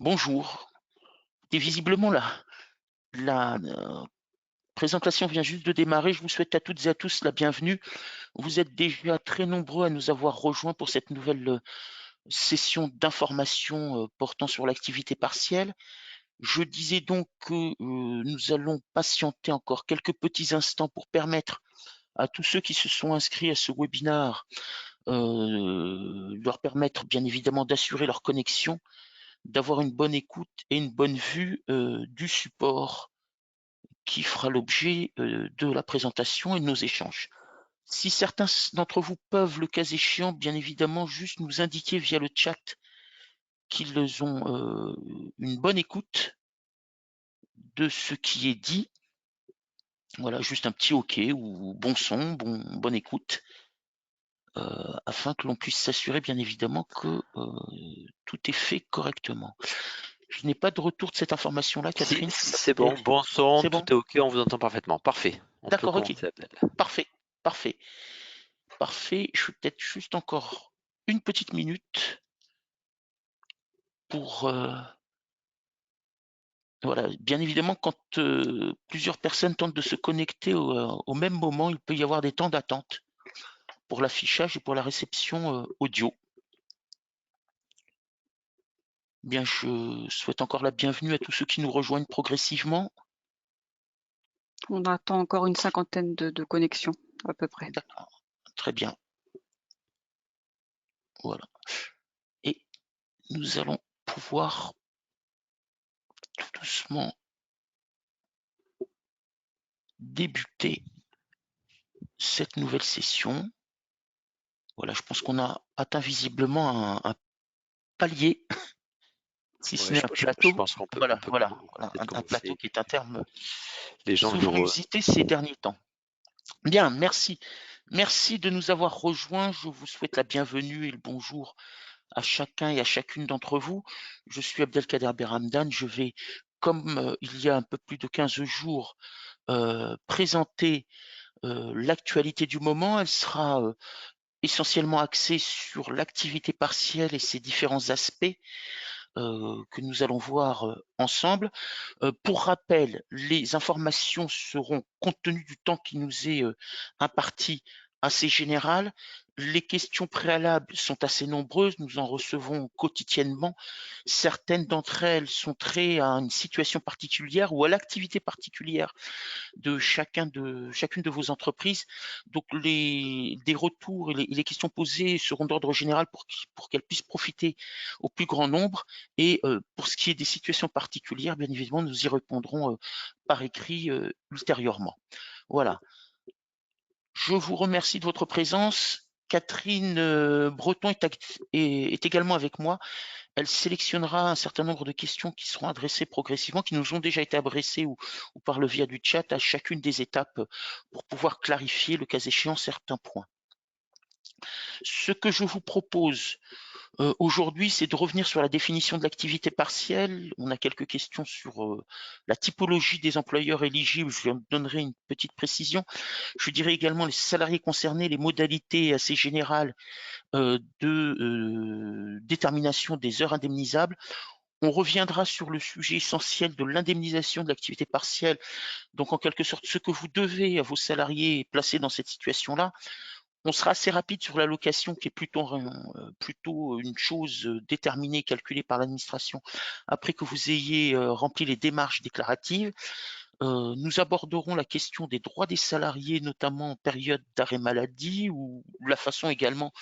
Bonjour. Et visiblement la présentation vient juste de démarrer. Je vous souhaite à toutes et à tous la bienvenue. Vous êtes déjà très nombreux à nous avoir rejoints pour cette nouvelle session d'information portant sur l'activité partielle. Je disais donc que nous allons patienter encore quelques petits instants pour permettre à tous ceux qui se sont inscrits à ce webinaire, leur permettre bien évidemment d'assurer leur connexion, d'avoir une bonne écoute et une bonne vue du support qui fera l'objet de la présentation et de nos échanges. Si certains d'entre vous peuvent, le cas échéant, bien évidemment, juste nous indiquer via le chat qu'ils ont une bonne écoute de ce qui est dit. Voilà, juste un petit OK ou bon son, bonne écoute, afin que l'on puisse s'assurer, bien évidemment, que tout est fait correctement. Je n'ai pas de retour de cette information-là, Si, Catherine, si ça c'est peut bon, être. bon son, C'est tout bon? est OK, on vous entend parfaitement. Parfait. On peut D'accord, OK. commencer l'appel. Parfait, parfait, parfait. Je vais peut-être juste encore une petite minute pour voilà. Bien évidemment, quand plusieurs personnes tentent de se connecter au même moment, il peut y avoir des temps d'attente pour l'affichage et pour la réception audio. Bien, je souhaite encore la bienvenue à tous ceux qui nous rejoignent progressivement. On attend encore une cinquantaine de connexions, à peu près. D'accord, très bien. Voilà. Et nous allons pouvoir tout doucement débuter cette nouvelle session. Voilà, je pense qu'on a atteint visiblement un palier, si ce Ouais, n'est un je plateau. pense qu'on peut, Voilà, voilà, peut-être un plateau commencer. qui est un terme Les gens souvent viennent. usité ces derniers temps. Bien, merci. Merci de nous avoir rejoints. Je vous souhaite la bienvenue et le bonjour à chacun et à chacune d'entre vous. Je suis Abdelkader Beramdan. Je vais, comme il y a un peu plus de 15 jours, présenter l'actualité du moment. Elle sera essentiellement axée sur l'activité partielle et ses différents aspects que nous allons voir ensemble. Pour rappel, les informations seront, compte tenu du temps qui nous est imparti, assez générales. Les questions préalables sont assez nombreuses, nous en recevons quotidiennement. Certaines d'entre elles sont très à une situation particulière ou à l'activité particulière de chacune de vos entreprises. Donc des retours et les questions posées seront d'ordre général pour qu'elles puissent profiter au plus grand nombre. Et pour ce qui est des situations particulières, bien évidemment, nous y répondrons par écrit ultérieurement. Voilà. Je vous remercie de votre présence. Catherine Breton est également avec moi. Elle sélectionnera un certain nombre de questions qui seront adressées progressivement, qui nous ont déjà été adressées ou par le via du chat à chacune des étapes pour pouvoir clarifier, le cas échéant, certains points. Ce que je vous propose aujourd'hui, c'est de revenir sur la définition de l'activité partielle. On a quelques questions sur la typologie des employeurs éligibles. Je vous donnerai une petite précision. Je dirais également les salariés concernés, les modalités assez générales de détermination des heures indemnisables. On reviendra sur le sujet essentiel de l'indemnisation de l'activité partielle, donc en quelque sorte ce que vous devez à vos salariés placés dans cette situation-là. On sera assez rapide sur l'allocation qui est plutôt une chose déterminée, calculée par l'administration après que vous ayez rempli les démarches déclaratives. Nous aborderons la question des droits des salariés, notamment en période d'arrêt maladie ou la façon également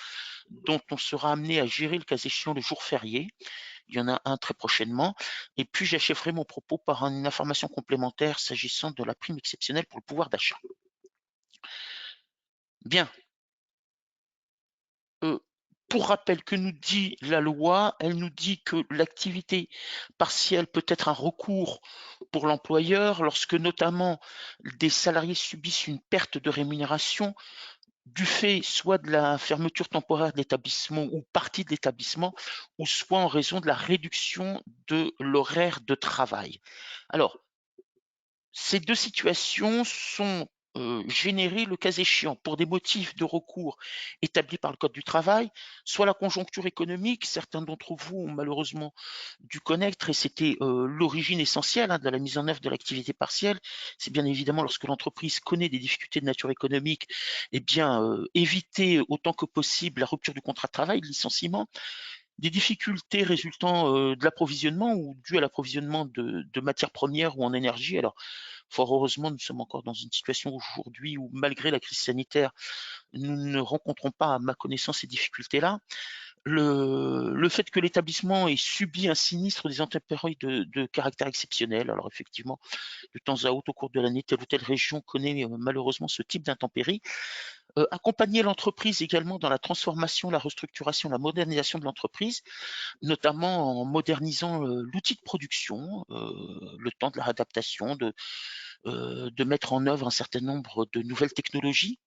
dont on sera amené à gérer le cas échéant le jour férié. Il y en a un très prochainement. Et puis j'achèverai mon propos par une information complémentaire s'agissant de la prime exceptionnelle pour le pouvoir d'achat. Bien. Pour rappel, que nous dit la loi? Elle nous dit que l'activité partielle peut être un recours pour l'employeur lorsque notamment des salariés subissent une perte de rémunération du fait soit de la fermeture temporaire de l'établissement ou partie de l'établissement, ou soit en raison de la réduction de l'horaire de travail. Alors, ces deux situations sont générer, le cas échéant, pour des motifs de recours établis par le Code du travail, soit la conjoncture économique, certains d'entre vous ont malheureusement dû connaître, et c'était l'origine essentielle de la mise en œuvre de l'activité partielle, c'est bien évidemment lorsque l'entreprise connaît des difficultés de nature économique, eh bien éviter autant que possible la rupture du contrat de travail, le licenciement, des difficultés résultant de l'approvisionnement ou dues à l'approvisionnement de matières premières ou en énergie. Alors, fort heureusement, nous sommes encore dans une situation aujourd'hui où, malgré la crise sanitaire, nous ne rencontrons pas, à ma connaissance, ces difficultés-là. Le fait que l'établissement ait subi un sinistre, des intempéries de caractère exceptionnel. Alors effectivement, de temps à autre, au cours de l'année, telle ou telle région connaît malheureusement ce type d'intempéries. Accompagner l'entreprise également dans la transformation, la restructuration, la modernisation de l'entreprise, notamment en modernisant l'outil de production, le temps de la réadaptation, de mettre en œuvre un certain nombre de nouvelles technologies.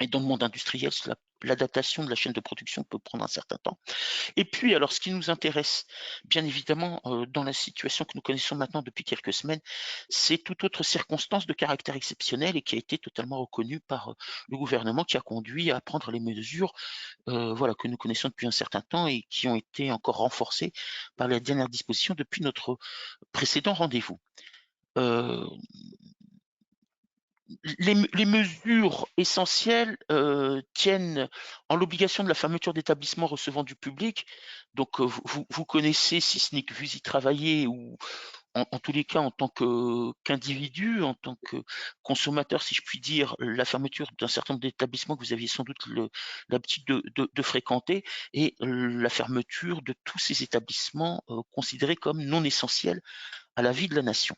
Et dans le monde industriel, l'adaptation de la chaîne de production peut prendre un certain temps. Et puis, alors, ce qui nous intéresse, bien évidemment, dans la situation que nous connaissons maintenant depuis quelques semaines, c'est toute autre circonstance de caractère exceptionnel et qui a été totalement reconnue par le gouvernement, qui a conduit à prendre les mesures voilà, que nous connaissons depuis un certain temps et qui ont été encore renforcées par les dernières dispositions depuis notre précédent rendez-vous. Les mesures essentielles tiennent en l'obligation de la fermeture d'établissements recevant du public. Donc vous connaissez, si ce n'est que vous y travaillez, ou en tous les cas en tant qu'individu, en tant que consommateur, si je puis dire, la fermeture d'un certain nombre d'établissements que vous aviez sans doute l'habitude de fréquenter, et la fermeture de tous ces établissements considérés comme non essentiels à la vie de la nation.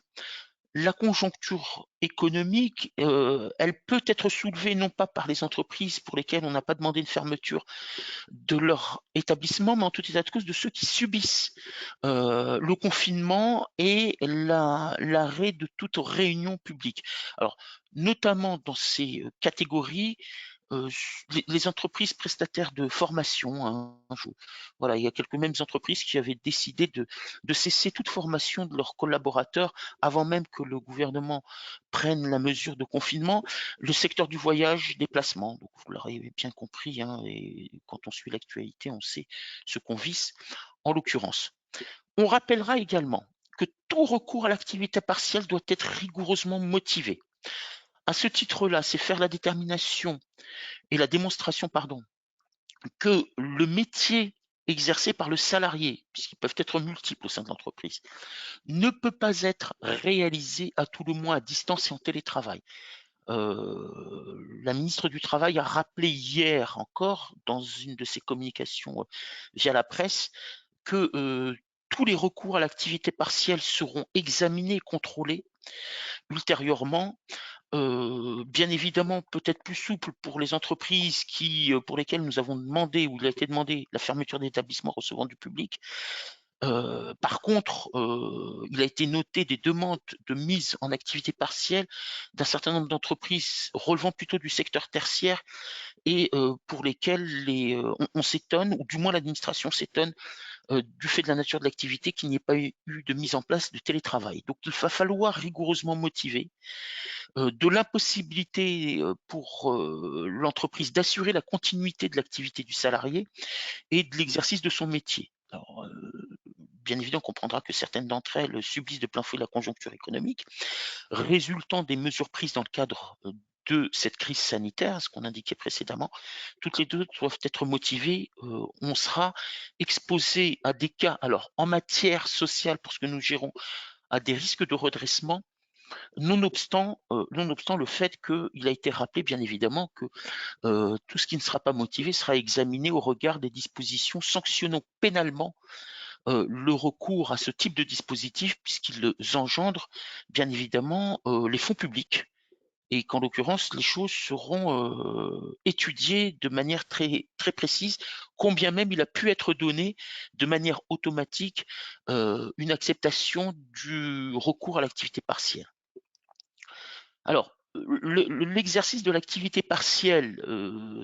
La conjoncture économique, elle peut être soulevée non pas par les entreprises pour lesquelles on n'a pas demandé une fermeture de leur établissement, mais en tout état de cause de ceux qui subissent le confinement et l'arrêt de toute réunion publique. Alors, notamment dans ces catégories, les entreprises prestataires de formation, hein, voilà, il y a quelques mêmes entreprises qui avaient décidé de cesser toute formation de leurs collaborateurs avant même que le gouvernement prenne la mesure de confinement. Le secteur du voyage, déplacement, donc vous l'aurez bien compris, hein, et quand on suit l'actualité, on sait ce qu'on vise en l'occurrence. On rappellera également que tout recours à l'activité partielle doit être rigoureusement motivé. À ce titre-là, c'est faire la détermination et la démonstration, pardon, que le métier exercé par le salarié, puisqu'ils peuvent être multiples au sein de l'entreprise, ne peut pas être réalisé à tout le moins à distance et en télétravail. La ministre du Travail a rappelé hier encore, dans une de ses communications via la presse, que tous les recours à l'activité partielle seront examinés et contrôlés ultérieurement. Bien évidemment, peut-être plus souple pour les entreprises pour lesquelles nous avons demandé, ou il a été demandé, la fermeture d'établissements recevant du public. Par contre, il a été noté des demandes de mise en activité partielle d'un certain nombre d'entreprises relevant plutôt du secteur tertiaire et pour lesquelles on s'étonne, ou du moins l'administration s'étonne, du fait de la nature de l'activité, qu'il n'y ait pas eu de mise en place de télétravail. Donc il va falloir rigoureusement motiver de l'impossibilité pour l'entreprise d'assurer la continuité de l'activité du salarié et de l'exercice de son métier. Alors, bien évidemment, on comprendra que certaines d'entre elles subissent de plein fouet la conjoncture économique, résultant des mesures prises dans le cadre de cette crise sanitaire, ce qu'on indiquait précédemment. Toutes les deux doivent être motivées. On sera exposé à des cas, alors en matière sociale, pour ce que nous gérons, à des risques de redressement, nonobstant le fait qu'il a été rappelé, bien évidemment, que tout ce qui ne sera pas motivé sera examiné au regard des dispositions sanctionnant pénalement le recours à ce type de dispositif, puisqu'ils engendrent, bien évidemment, les fonds publics. Et qu'en l'occurrence, les choses seront étudiées de manière très, très précise, combien même il a pu être donné de manière automatique une acceptation du recours à l'activité partielle. Alors, l'exercice de l'activité partielle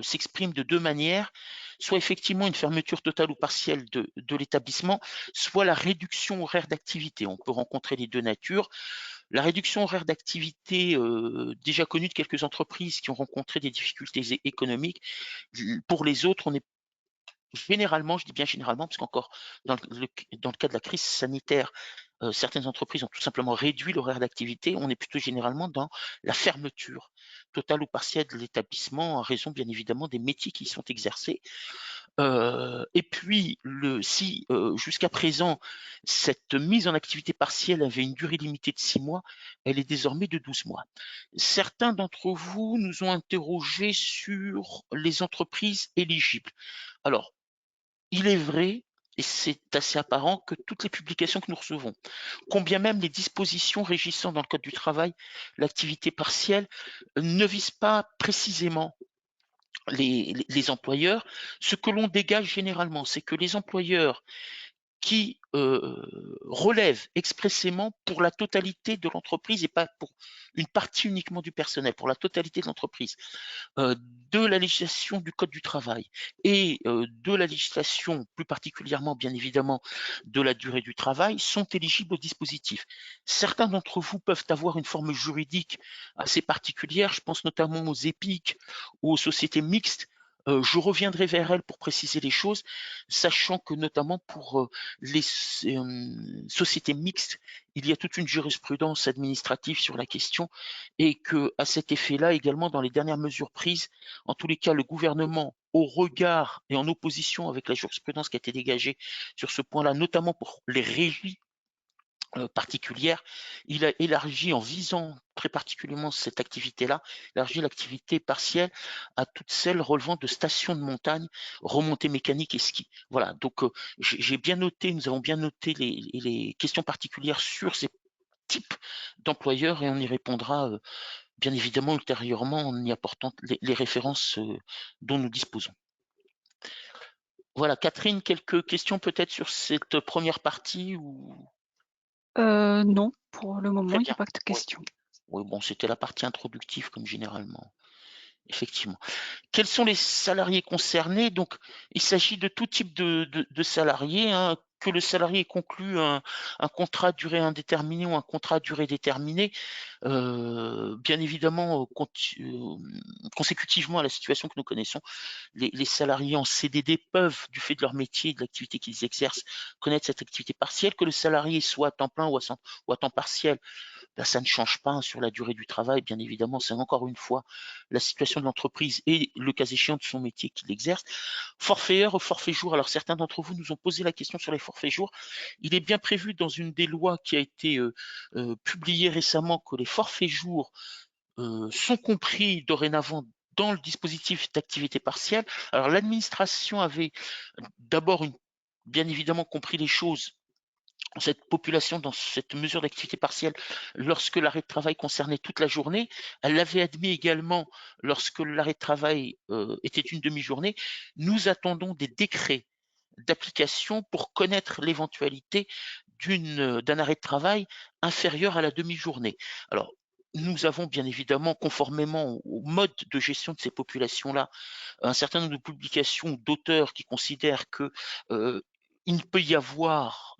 s'exprime de deux manières, soit effectivement une fermeture totale ou partielle de l'établissement, soit la réduction horaire d'activité. On peut rencontrer les deux natures. La réduction horaire d'activité déjà connue de quelques entreprises qui ont rencontré des difficultés économiques. Pour les autres, on est généralement, je dis bien généralement, parce qu'encore dans le cas de la crise sanitaire, certaines entreprises ont tout simplement réduit l'horaire d'activité. On est plutôt généralement dans la fermeture totale ou partielle de l'établissement en raison bien évidemment des métiers qui y sont exercés. Et puis, si jusqu'à présent, cette mise en activité partielle avait une durée limitée de 6 mois, elle est désormais de 12 mois. Certains d'entre vous nous ont interrogés sur les entreprises éligibles. Alors, il est vrai, et c'est assez apparent, que toutes les publications que nous recevons, combien même les dispositions régissant dans le Code du travail l'activité partielle, ne visent pas précisément les employeurs. Ce que l'on dégage généralement, c'est que les employeurs qui relèvent expressément pour la totalité de l'entreprise et pas pour une partie uniquement du personnel, pour la totalité de l'entreprise, de la législation du Code du travail et de la législation, plus particulièrement bien évidemment de la durée du travail, sont éligibles au dispositif. Certains d'entre vous peuvent avoir une forme juridique assez particulière, je pense notamment aux EPIC ou aux sociétés mixtes. Je reviendrai vers elles pour préciser les choses, sachant que notamment pour les sociétés mixtes, il y a toute une jurisprudence administrative sur la question et que à cet effet-là, également dans les dernières mesures prises, en tous les cas, le gouvernement, au regard et en opposition avec la jurisprudence qui a été dégagée sur ce point-là, notamment pour les régies particulière, il a élargi en visant très particulièrement cette activité-là, élargi l'activité partielle à toutes celles relevant de stations de montagne, remontée mécanique et ski. Voilà, donc j'ai bien noté, nous avons bien noté les questions particulières sur ces types d'employeurs et on y répondra bien évidemment ultérieurement en y apportant les références dont nous disposons. Voilà, Catherine, quelques questions peut-être sur cette première partie ou... Non, pour le moment, Très il n'y a bien. pas de Oui. questions. Oui, bon, c'était la partie introductive comme généralement. Effectivement. Quels sont les salariés concernés? Donc, il s'agit de tout type de salariés, hein, que le salarié conclue un contrat à durée indéterminée ou un contrat à durée déterminée, bien évidemment, consécutivement à la situation que nous connaissons, les salariés en CDD peuvent, du fait de leur métier et de l'activité qu'ils exercent, connaître cette activité partielle, que le salarié soit à temps plein ou à temps partiel. Là, ça ne change pas sur la durée du travail, bien évidemment, c'est encore une fois la situation de l'entreprise et le cas échéant de son métier qu'il exerce. Forfait heure ou forfait jour, alors certains d'entre vous nous ont posé la question sur les forfaits jours. Il est bien prévu dans une des lois qui a été publiée récemment que les forfaits jours sont compris dorénavant dans le dispositif d'activité partielle. Alors l'administration avait d'abord bien évidemment compris les choses cette population dans cette mesure d'activité partielle lorsque l'arrêt de travail concernait toute la journée. Elle l'avait admis également lorsque l'arrêt de travail était une demi-journée. Nous attendons des décrets d'application pour connaître l'éventualité d'un arrêt de travail inférieur à la demi-journée. Alors, nous avons bien évidemment, conformément au mode de gestion de ces populations-là, un certain nombre de publications d'auteurs qui considèrent que il ne peut y avoir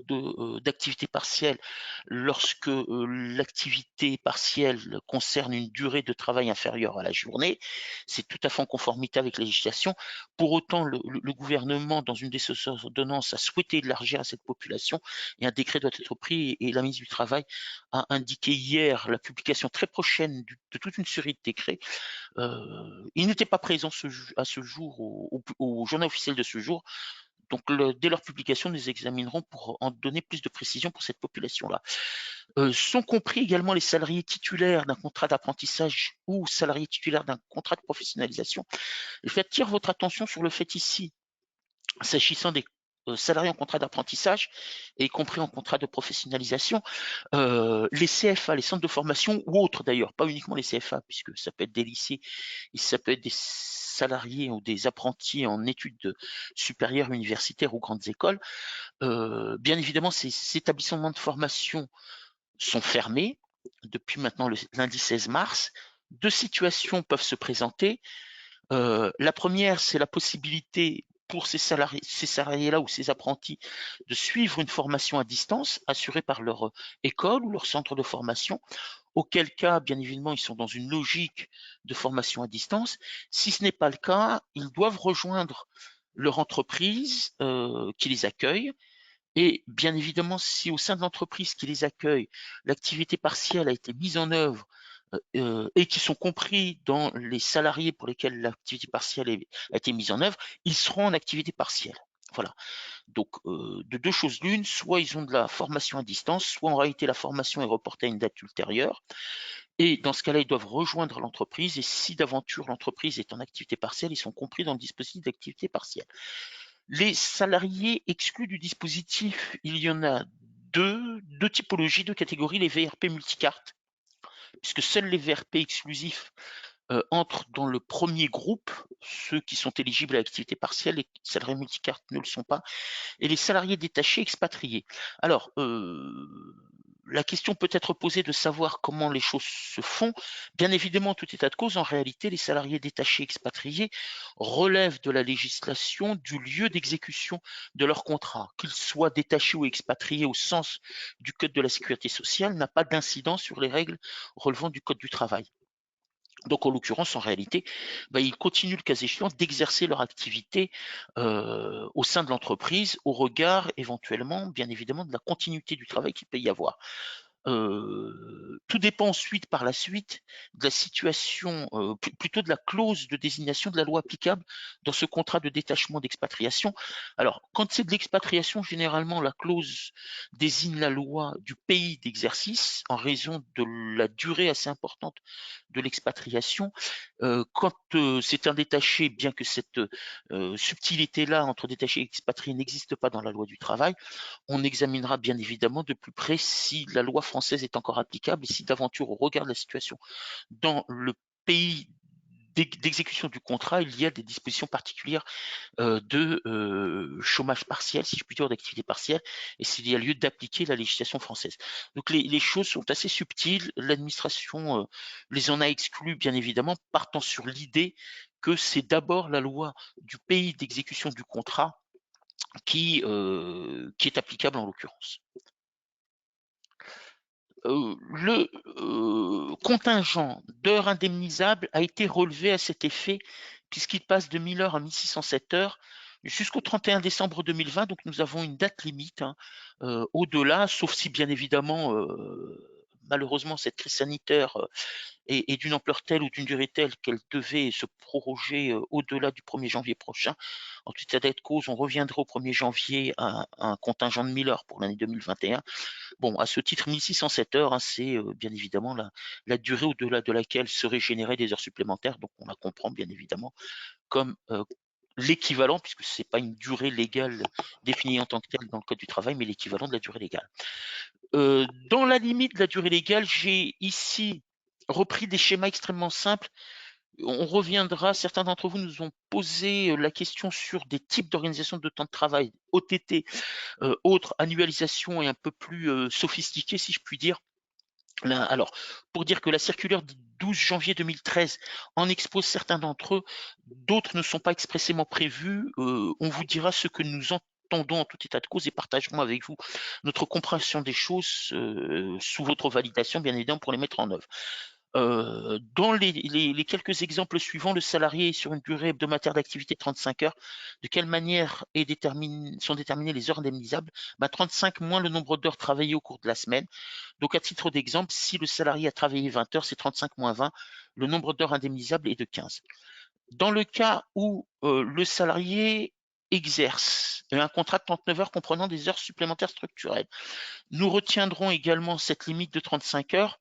d'activité partielle lorsque l'activité partielle concerne une durée de travail inférieure à la journée. C'est tout à fait en conformité avec la législation. Pour autant, le gouvernement, dans une des ordonnances, a souhaité élargir à cette population et un décret doit être pris et la ministre du Travail a indiqué hier la publication très prochaine de toute une série de décrets. Il n'était pas présent à ce jour au journal officiel de ce jour. Donc, dès leur publication, nous les examinerons pour en donner plus de précision pour cette population-là. Sont compris également les salariés titulaires d'un contrat d'apprentissage ou salariés titulaires d'un contrat de professionnalisation. J'attire votre attention sur le fait ici, s'agissant des salariés en contrat d'apprentissage, et y compris en contrat de professionnalisation, les CFA, les centres de formation ou autres d'ailleurs, pas uniquement les CFA, puisque ça peut être des lycées, et ça peut être des salariés ou des apprentis en études supérieures, universitaires ou grandes écoles. Bien évidemment, ces établissements de formation sont fermés depuis maintenant le lundi 16 mars. Deux situations peuvent se présenter. La première, c'est la possibilité pour ces salariés-là ou ces apprentis de suivre une formation à distance assurée par leur école ou leur centre de formation, auquel cas, bien évidemment, ils sont dans une logique de formation à distance. Si ce n'est pas le cas, ils doivent rejoindre leur entreprise qui les accueille. Et bien évidemment, si au sein de l'entreprise qui les accueille, l'activité partielle a été mise en œuvre et qui sont compris dans les salariés pour lesquels l'activité partielle a été mise en œuvre, ils seront en activité partielle. Voilà. Donc, de deux choses l'une, soit ils ont de la formation à distance, soit en réalité la formation est reportée à une date ultérieure. Et dans ce cas-là, ils doivent rejoindre l'entreprise. Et si d'aventure l'entreprise est en activité partielle, ils sont compris dans le dispositif d'activité partielle. Les salariés exclus du dispositif, il y en a deux typologies, deux catégories, les VRP multicartes, puisque seuls les VRP exclusifs entrent dans le premier groupe, ceux qui sont éligibles à l'activité partielle, les salariés multicartes ne le sont pas, et les salariés détachés expatriés. Alors, la question peut être posée de savoir comment les choses se font. Bien évidemment, en tout état de cause, en réalité, les salariés détachés expatriés relèvent de la législation du lieu d'exécution de leur contrat. Qu'ils soient détachés ou expatriés au sens du Code de la sécurité sociale n'a pas d'incidence sur les règles relevant du Code du travail. Donc, en l'occurrence, en réalité, ils continuent, le cas échéant, d'exercer leur activité au sein de l'entreprise, au regard éventuellement, bien évidemment, de la continuité du travail qu'il peut y avoir. Tout dépend ensuite, par la suite, de la situation, plutôt de la clause de désignation de la loi applicable dans ce contrat de détachement d'expatriation. Alors, quand c'est de l'expatriation, généralement, la clause désigne la loi du pays d'exercice en raison de la durée assez importante de l'expatriation. Quand c'est un détaché, bien que cette subtilité-là entre détaché et expatrié n'existe pas dans la loi du travail, on examinera bien évidemment de plus près si la loi française est encore applicable et si d'aventure, au regard de la situation dans le pays d'exécution du contrat, il y a des dispositions particulières de chômage partiel, si je puis dire, d'activité partielle, et s'il y a lieu d'appliquer la législation française. Donc les choses sont assez subtiles, l'administration les en a exclus, bien évidemment, partant sur l'idée que c'est d'abord la loi du pays d'exécution du contrat qui est applicable en l'occurrence. Le contingent d'heures indemnisables a été relevé à cet effet, puisqu'il passe de 1000 heures à 1607 heures jusqu'au 31 décembre 2020. Donc nous avons une date limite au-delà, sauf si bien évidemment, malheureusement, cette crise sanitaire est d'une ampleur telle ou d'une durée telle qu'elle devait se proroger au-delà du 1er janvier prochain. En tout état de cause, on reviendra au 1er janvier à un contingent de 1000 heures pour l'année 2021. Bon, à ce titre, 1607 heures, c'est bien évidemment la durée au-delà de laquelle seraient générées des heures supplémentaires. Donc on la comprend bien évidemment comme l'équivalent, puisque ce n'est pas une durée légale définie en tant que telle dans le Code du travail, mais l'équivalent de la durée légale. Dans la limite de la durée légale, j'ai ici repris des schémas extrêmement simples. On reviendra, certains d'entre vous nous ont posé la question sur des types d'organisation de temps de travail, OTT, autre annualisation et un peu plus sophistiquée, si je puis dire. Là, alors, pour dire que la circulaire du 12 janvier 2013 en expose certains d'entre eux, d'autres ne sont pas expressément prévus. On vous dira ce que nous entendons en tout état de cause et partagerons avec vous notre compréhension des choses sous votre validation, bien évidemment, pour les mettre en œuvre. Dans les quelques exemples suivants, le salarié est sur une durée hebdomadaire d'activité de 35 heures. De quelle manière sont déterminées les heures indemnisables? 35 moins le nombre d'heures travaillées au cours de la semaine. Donc, à titre d'exemple, si le salarié a travaillé 20 heures, c'est 35 moins 20. Le nombre d'heures indemnisables est de 15. Dans le cas où le salarié exerce un contrat de 39 heures comprenant des heures supplémentaires structurelles, nous retiendrons également cette limite de 35 heures.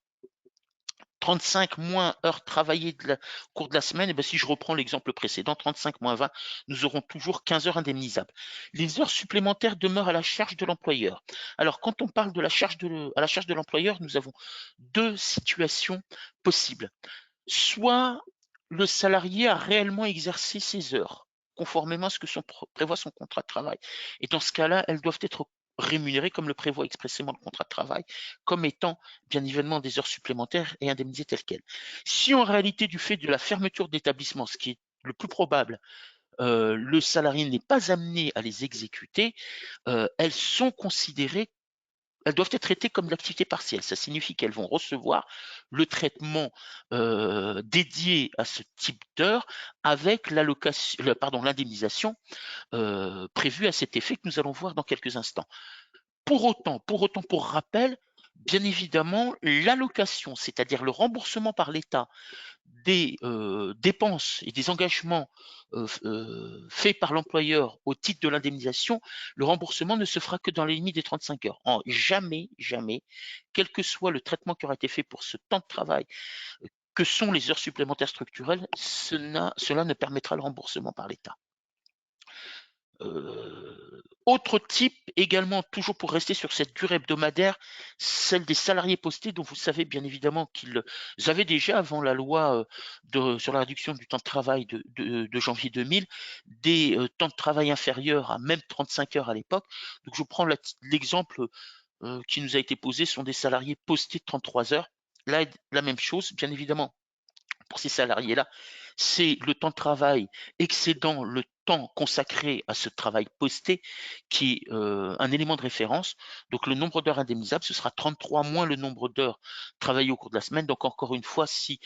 35 moins heures travaillées au cours de la semaine, et si je reprends l'exemple précédent, 35 moins 20, nous aurons toujours 15 heures indemnisables. Les heures supplémentaires demeurent à la charge de l'employeur. Alors, quand on parle de à la charge de l'employeur, nous avons deux situations possibles. Soit le salarié a réellement exercé ses heures, conformément à ce que prévoit son contrat de travail. Et dans ce cas-là, elles doivent être rémunérées, comme le prévoit expressément le contrat de travail, comme étant bien évidemment des heures supplémentaires et indemnisées telles quelles. Si en réalité, du fait de la fermeture d'établissement, ce qui est le plus probable, le salarié n'est pas amené à les exécuter, elles sont considérées, elles doivent être traitées comme de l'activité partielle. Ça signifie qu'elles vont recevoir le traitement dédié à ce type d'heure avec l'indemnisation prévue à cet effet que nous allons voir dans quelques instants. Pour autant, pour rappel, bien évidemment, l'allocation, c'est-à-dire le remboursement par l'État des dépenses et des engagements faits par l'employeur au titre de l'indemnisation, le remboursement ne se fera que dans les limites des 35 heures. Jamais, quel que soit le traitement qui aura été fait pour ce temps de travail, que sont les heures supplémentaires structurelles, cela ne permettra le remboursement par l'État. Autre type également, toujours pour rester sur cette durée hebdomadaire, celle des salariés postés, dont vous savez bien évidemment qu'ils avaient déjà, avant la loi sur la réduction du temps de travail de janvier 2000, des temps de travail inférieurs à même 35 heures à l'époque. Donc je prends l'exemple qui nous a été posé, sont des salariés postés de 33 heures. Là, la même chose, bien évidemment, pour ces salariés-là, c'est le temps de travail excédant le temps consacré à ce travail posté qui est un élément de référence. Donc le nombre d'heures indemnisables, ce sera 33 moins le nombre d'heures travaillées au cours de la semaine. Donc encore une fois, si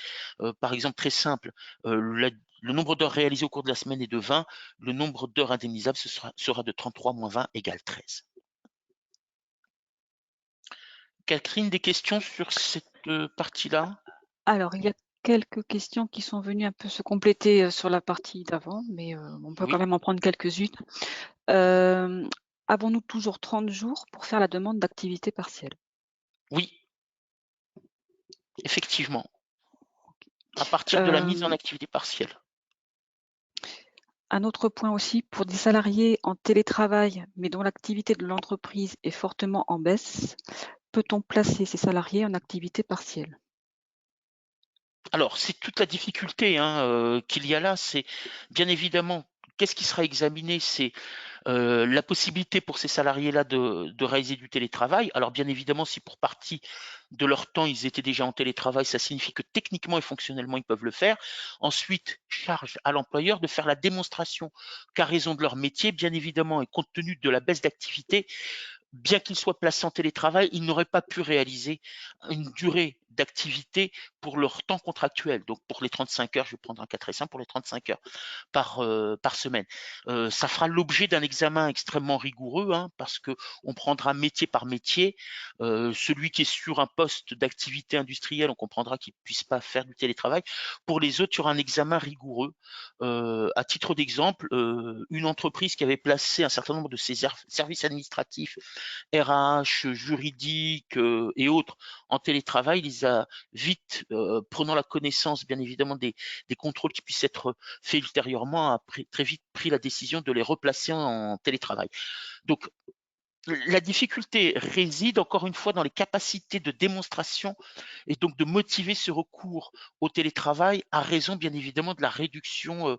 par exemple très simple, le nombre d'heures réalisées au cours de la semaine est de 20, le nombre d'heures indemnisables sera de 33 moins 20 égale 13. Catherine, des questions sur cette partie-là? Alors, il y a quelques questions qui sont venues un peu se compléter sur la partie d'avant, mais on peut Oui. quand même en prendre quelques-unes. Avons-nous toujours 30 jours pour faire la demande d'activité partielle? Oui, effectivement. À partir de la mise en activité partielle. Un autre point aussi, pour des salariés en télétravail, mais dont l'activité de l'entreprise est fortement en baisse, peut-on placer ces salariés en activité partielle? Alors, c'est toute la difficulté qu'il y a là. C'est bien évidemment, qu'est-ce qui sera examiné? C'est la possibilité pour ces salariés-là de réaliser du télétravail. Alors, bien évidemment, si pour partie de leur temps, ils étaient déjà en télétravail, ça signifie que techniquement et fonctionnellement, ils peuvent le faire. Ensuite, charge à l'employeur de faire la démonstration qu'à raison de leur métier, bien évidemment, et compte tenu de la baisse d'activité, bien qu'ils soient placés en télétravail, ils n'auraient pas pu réaliser une durée d'activité pour leur temps contractuel. Donc pour les 35 heures, je vais prendre un cas très simple, pour les 35 heures par semaine. Ça fera l'objet d'un examen extrêmement rigoureux, parce que on prendra métier par métier. Celui qui est sur un poste d'activité industrielle, on comprendra qu'il ne puisse pas faire du télétravail. Pour les autres, il y aura un examen rigoureux. À titre d'exemple, une entreprise qui avait placé un certain nombre de ses services administratifs, RH, juridiques et autres en télétravail, les a vite, prenant la connaissance bien évidemment des contrôles qui puissent être faits ultérieurement, a très vite pris la décision de les replacer en télétravail. Donc la difficulté réside encore une fois dans les capacités de démonstration et donc de motiver ce recours au télétravail à raison bien évidemment de la réduction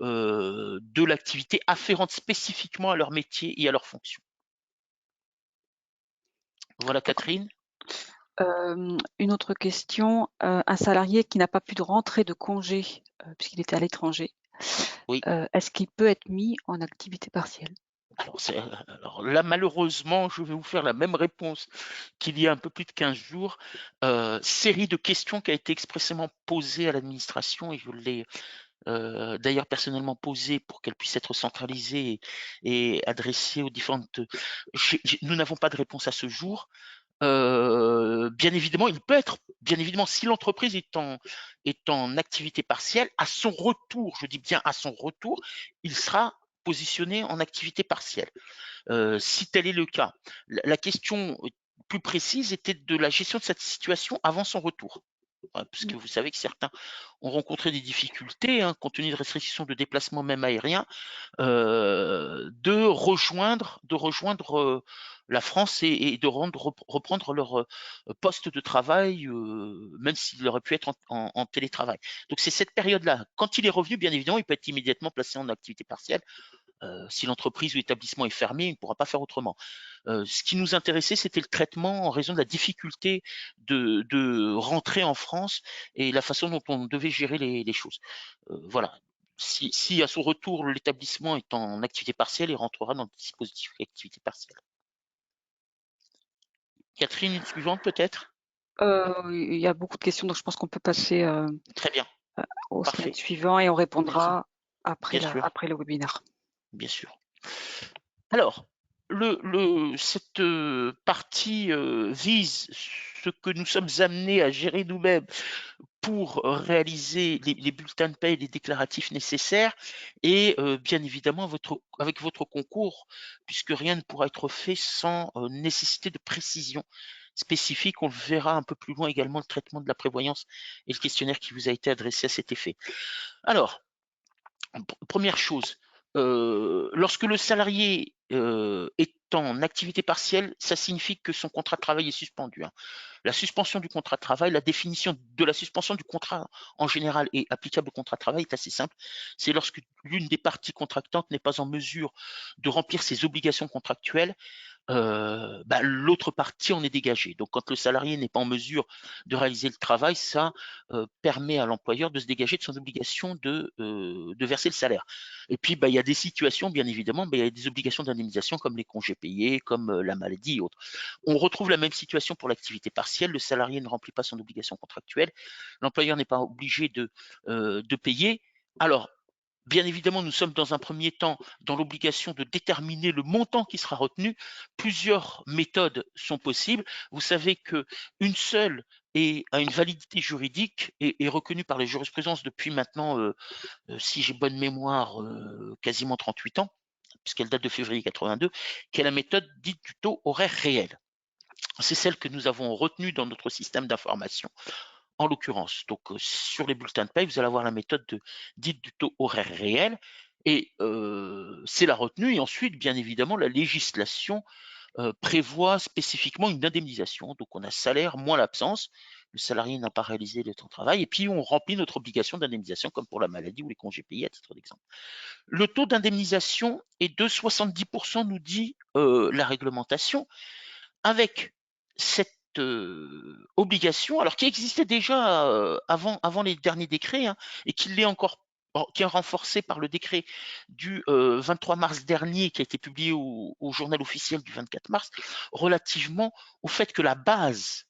de l'activité afférente spécifiquement à leur métier et à leur fonction. Voilà Catherine. Une autre question, un salarié qui n'a pas pu de rentrer de congé puisqu'il était à l'étranger, Oui. est-ce qu'il peut être mis en activité partielle? Alors là, malheureusement, je vais vous faire la même réponse qu'il y a un peu plus de 15 jours. Série de questions qui a été expressément posée à l'administration et je l'ai d'ailleurs personnellement posée pour qu'elle puisse être centralisée et adressée aux différentes. Nous n'avons pas de réponse à ce jour. Bien évidemment, il peut être, bien évidemment, si l'entreprise est en activité partielle, à son retour, je dis bien à son retour, il sera positionné en activité partielle. Si tel est le cas, la question plus précise était de la gestion de cette situation avant son retour. Parce que vous savez que certains ont rencontré des difficultés, compte tenu de restrictions de déplacement même aérien, de rejoindre la France et de reprendre leur poste de travail, même s'il aurait pu être en télétravail. Donc c'est cette période-là. Quand il est revenu, bien évidemment, il peut être immédiatement placé en activité partielle. Si l'entreprise ou l'établissement est fermé, il ne pourra pas faire autrement. Ce qui nous intéressait, c'était le traitement en raison de la difficulté de rentrer en France et la façon dont on devait gérer les choses. Voilà. si à son retour l'établissement est en activité partielle, il rentrera dans le dispositif d'activité partielle. Catherine, une suivante peut-être? Il y a beaucoup de questions, donc je pense qu'on peut passer Très bien, au slide parfait. suivant et on Merci. répondra après, Bien sûr, après le webinaire. bien sûr. Alors, cette partie vise ce que nous sommes amenés à gérer nous-mêmes pour réaliser les bulletins de paie et les déclaratifs nécessaires et bien évidemment avec votre concours, puisque rien ne pourra être fait sans nécessité de précision spécifique. On le verra un peu plus loin également, le traitement de la prévoyance et le questionnaire qui vous a été adressé à cet effet. Alors, première chose, lorsque le salarié est en activité partielle, ça signifie que son contrat de travail est suspendu, hein. La suspension du contrat de travail, la définition de la suspension du contrat en général et applicable au contrat de travail est assez simple. C'est lorsque l'une des parties contractantes n'est pas en mesure de remplir ses obligations contractuelles, l'autre partie en est dégagée. Donc quand le salarié n'est pas en mesure de réaliser le travail, ça permet à l'employeur de se dégager de son obligation de verser le salaire. Et puis il y a des situations, bien évidemment, il y a des obligations d'indemnisation comme les congés payés, comme la maladie et autres. On retrouve la même situation pour l'activité partielle. Le salarié ne remplit pas son obligation contractuelle, l'employeur n'est pas obligé de payer. Alors, bien évidemment, nous sommes dans un premier temps dans l'obligation de déterminer le montant qui sera retenu. Plusieurs méthodes sont possibles. Vous savez qu'une seule a une validité juridique et est reconnue par les jurisprudences depuis maintenant, si j'ai bonne mémoire, quasiment 38 ans, puisqu'elle date de février 82, qui est la méthode dite du taux horaire réel. C'est celle que nous avons retenue dans notre système d'information en l'occurrence. Donc, sur les bulletins de paie, vous allez avoir la méthode dite du taux horaire réel et c'est la retenue. Et ensuite, bien évidemment, la législation prévoit spécifiquement une indemnisation. Donc, on a salaire moins l'absence. Le salarié n'a pas réalisé le temps de travail et puis on remplit notre obligation d'indemnisation comme pour la maladie ou les congés payés à titre d'exemple. Le taux d'indemnisation est de 70%, nous dit la réglementation, avec cette obligation, alors qui existait déjà avant les derniers décrets, hein, et qui l'est encore, qui est renforcé par le décret du 23 mars dernier, qui a été publié au journal officiel du 24 mars, relativement au fait que la base,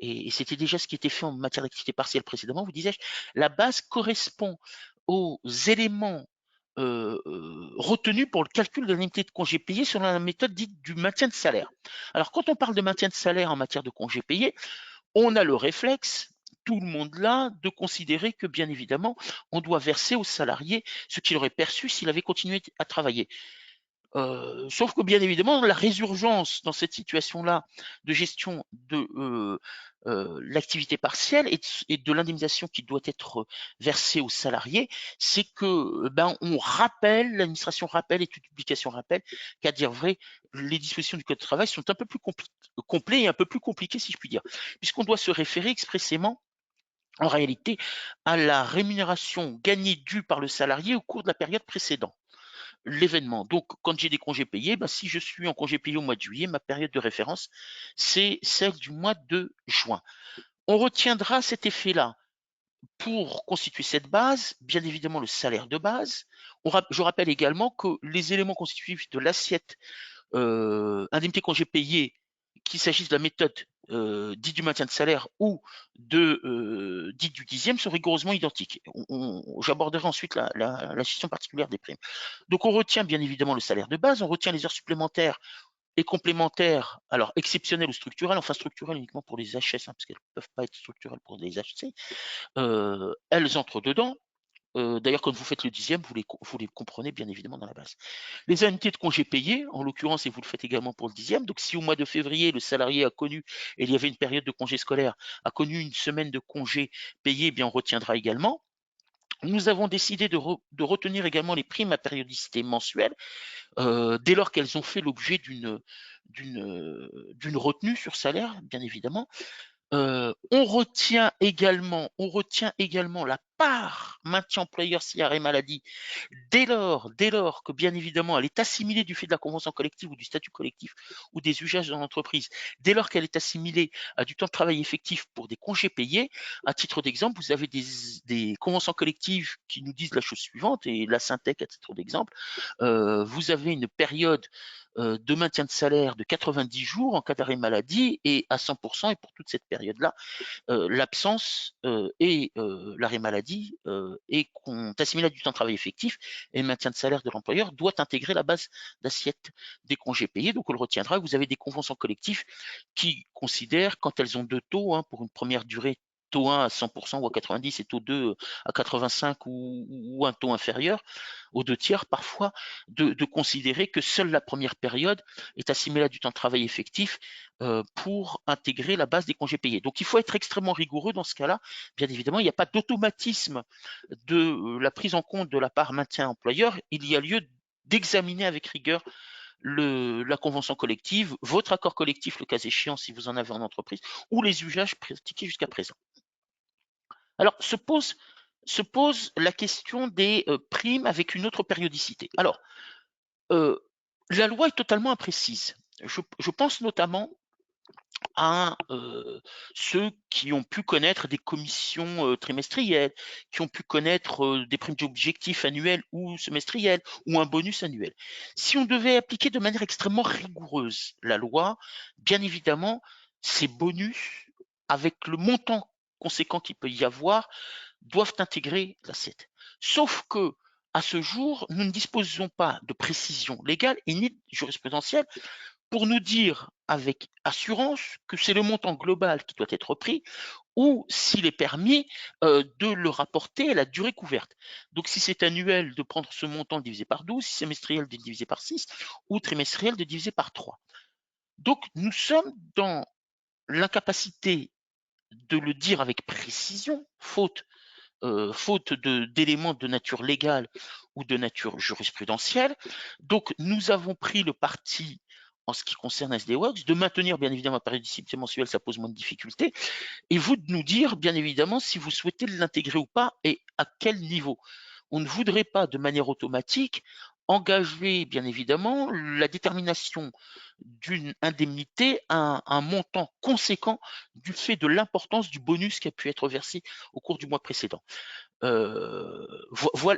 et c'était déjà ce qui était fait en matière d'activité partielle précédemment, vous disais-je, la base correspond aux éléments retenus pour le calcul de l'indemnité de congé payé selon la méthode dite du maintien de salaire. Alors, quand on parle de maintien de salaire en matière de congé payé, on a le réflexe, tout le monde là, de considérer que, bien évidemment, on doit verser au salarié ce qu'il aurait perçu s'il avait continué à travailler. Sauf que bien évidemment, la résurgence dans cette situation-là de gestion de l'activité partielle et de l'indemnisation qui doit être versée aux salariés, c'est que on rappelle, l'administration rappelle et toute publication rappelle qu'à dire vrai, les dispositions du Code du travail sont un peu plus complets et un peu plus compliquées, si je puis dire, puisqu'on doit se référer expressément en réalité à la rémunération gagnée due par le salarié au cours de la période précédente l'événement. Donc, quand j'ai des congés payés, si je suis en congé payé au mois de juillet, ma période de référence, c'est celle du mois de juin. On retiendra cet effet-là pour constituer cette base, bien évidemment le salaire de base. Je rappelle également que les éléments constitutifs de l'assiette indemnité congé payé, qu'il s'agisse de la méthode dite du maintien de salaire ou dite du dixième, sont rigoureusement identiques. J'aborderai ensuite la gestion particulière des primes. Donc on retient bien évidemment le salaire de base, on retient les heures supplémentaires et complémentaires, alors exceptionnelles ou structurelles, enfin structurelles uniquement pour les HS, parce qu'elles ne peuvent pas être structurelles pour les HC, elles entrent dedans. D'ailleurs, quand vous faites le dixième, vous les comprenez bien évidemment dans la base. Les indemnités de congés payés, en l'occurrence, et vous le faites également pour le dixième, donc si au mois de février, le salarié a connu, et il y avait une période de congé scolaire, a connu une semaine de congé payé, bien on retiendra également. Nous avons décidé de retenir également les primes à périodicité mensuelle, dès lors qu'elles ont fait l'objet d'une retenue sur salaire, bien évidemment. On retient également la par maintien employeur si arrêt maladie, dès lors que bien évidemment elle est assimilée du fait de la convention collective ou du statut collectif ou des usages dans l'entreprise, dès lors qu'elle est assimilée à du temps de travail effectif pour des congés payés, à titre d'exemple, vous avez des conventions collectives qui nous disent la chose suivante, et la Syntec à titre d'exemple, vous avez une période de maintien de salaire de 90 jours en cas d'arrêt maladie et à 100%, et pour toute cette période-là, l'absence et l'arrêt maladie est assimilé à du temps de travail effectif, et le maintien de salaire de l'employeur doit intégrer la base d'assiette des congés payés. Donc on le retiendra, vous avez des conventions collectives qui considèrent, quand elles ont deux taux, pour une première durée, taux 1 à 100% ou à 90 et taux 2 à 85 ou un taux inférieur, aux deux tiers parfois, de considérer que seule la première période est assimilée à du temps de travail effectif pour intégrer la base des congés payés. Donc il faut être extrêmement rigoureux dans ce cas-là. Bien évidemment, il n'y a pas d'automatisme de la prise en compte de la part maintien employeur. Il y a lieu d'examiner avec rigueur la convention collective, votre accord collectif, le cas échéant, si vous en avez en entreprise, ou les usages pratiqués jusqu'à présent. Alors, se pose la question des primes avec une autre périodicité. Alors, la loi est totalement imprécise. Je pense notamment à ceux qui ont pu connaître des commissions trimestrielles, qui ont pu connaître des primes d'objectifs annuels ou semestriels, ou un bonus annuel. Si on devait appliquer de manière extrêmement rigoureuse la loi, bien évidemment, ces bonus, avec le montant conséquent qu'il peut y avoir, doivent intégrer l'assiette. Sauf que, à ce jour, nous ne disposons pas de précision légale et ni jurisprudentielle pour nous dire avec assurance que c'est le montant global qui doit être pris, ou s'il est permis de le rapporter à la durée couverte. Donc si c'est annuel, de prendre ce montant divisé par 12, si c'est semestriel, de diviser par 6, ou trimestriel, de diviser par 3. Donc nous sommes dans l'incapacité de le dire avec précision, faute d'éléments de nature légale ou de nature jurisprudentielle. Donc, nous avons pris le parti, en ce qui concerne SD-Works, de maintenir bien évidemment la périodicité mensuelle, ça pose moins de difficultés, et vous de nous dire bien évidemment si vous souhaitez l'intégrer ou pas et à quel niveau. On ne voudrait pas de manière automatique engager bien évidemment la détermination d'une indemnité à un montant conséquent du fait de l'importance du bonus qui a pu être versé au cours du mois précédent. Voilà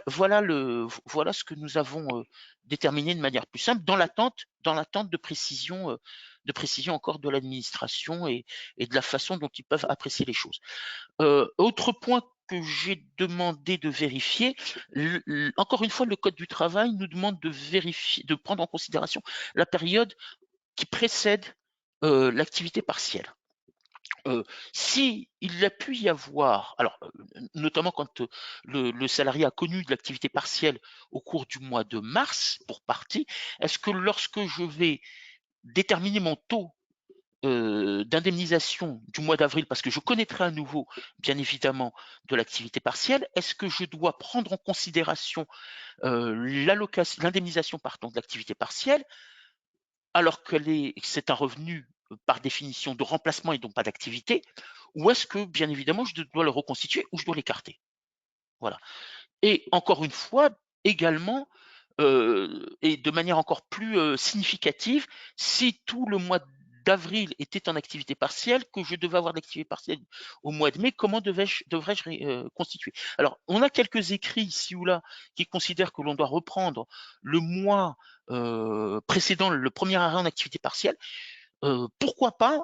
ce que nous avons déterminé de manière plus simple, dans l'attente de précision encore de l'administration et de la façon dont ils peuvent apprécier les choses. Autre point que j'ai demandé de vérifier, encore une fois, le Code du travail nous demande de vérifier, de prendre en considération la période qui précède l'activité partielle. Si il a pu y avoir, alors notamment quand le salarié a connu de l'activité partielle au cours du mois de mars pour partie, est-ce que lorsque je vais déterminer mon taux d'indemnisation du mois d'avril, parce que je connaîtrai à nouveau, bien évidemment, de l'activité partielle, est-ce que je dois prendre en considération l'indemnisation de l'activité partielle, alors que c'est un revenu par définition de remplacement et donc pas d'activité, ou est-ce que, bien évidemment, je dois le reconstituer ou je dois l'écarter? Voilà. Et encore une fois, également, et de manière encore plus significative, si tout le mois d'avril était en activité partielle, que je devais avoir d'activité partielle au mois de mai, comment devrais-je constituer? Alors, on a quelques écrits ici ou là qui considèrent que l'on doit reprendre le mois précédant le premier arrêt en activité partielle. Pourquoi pas?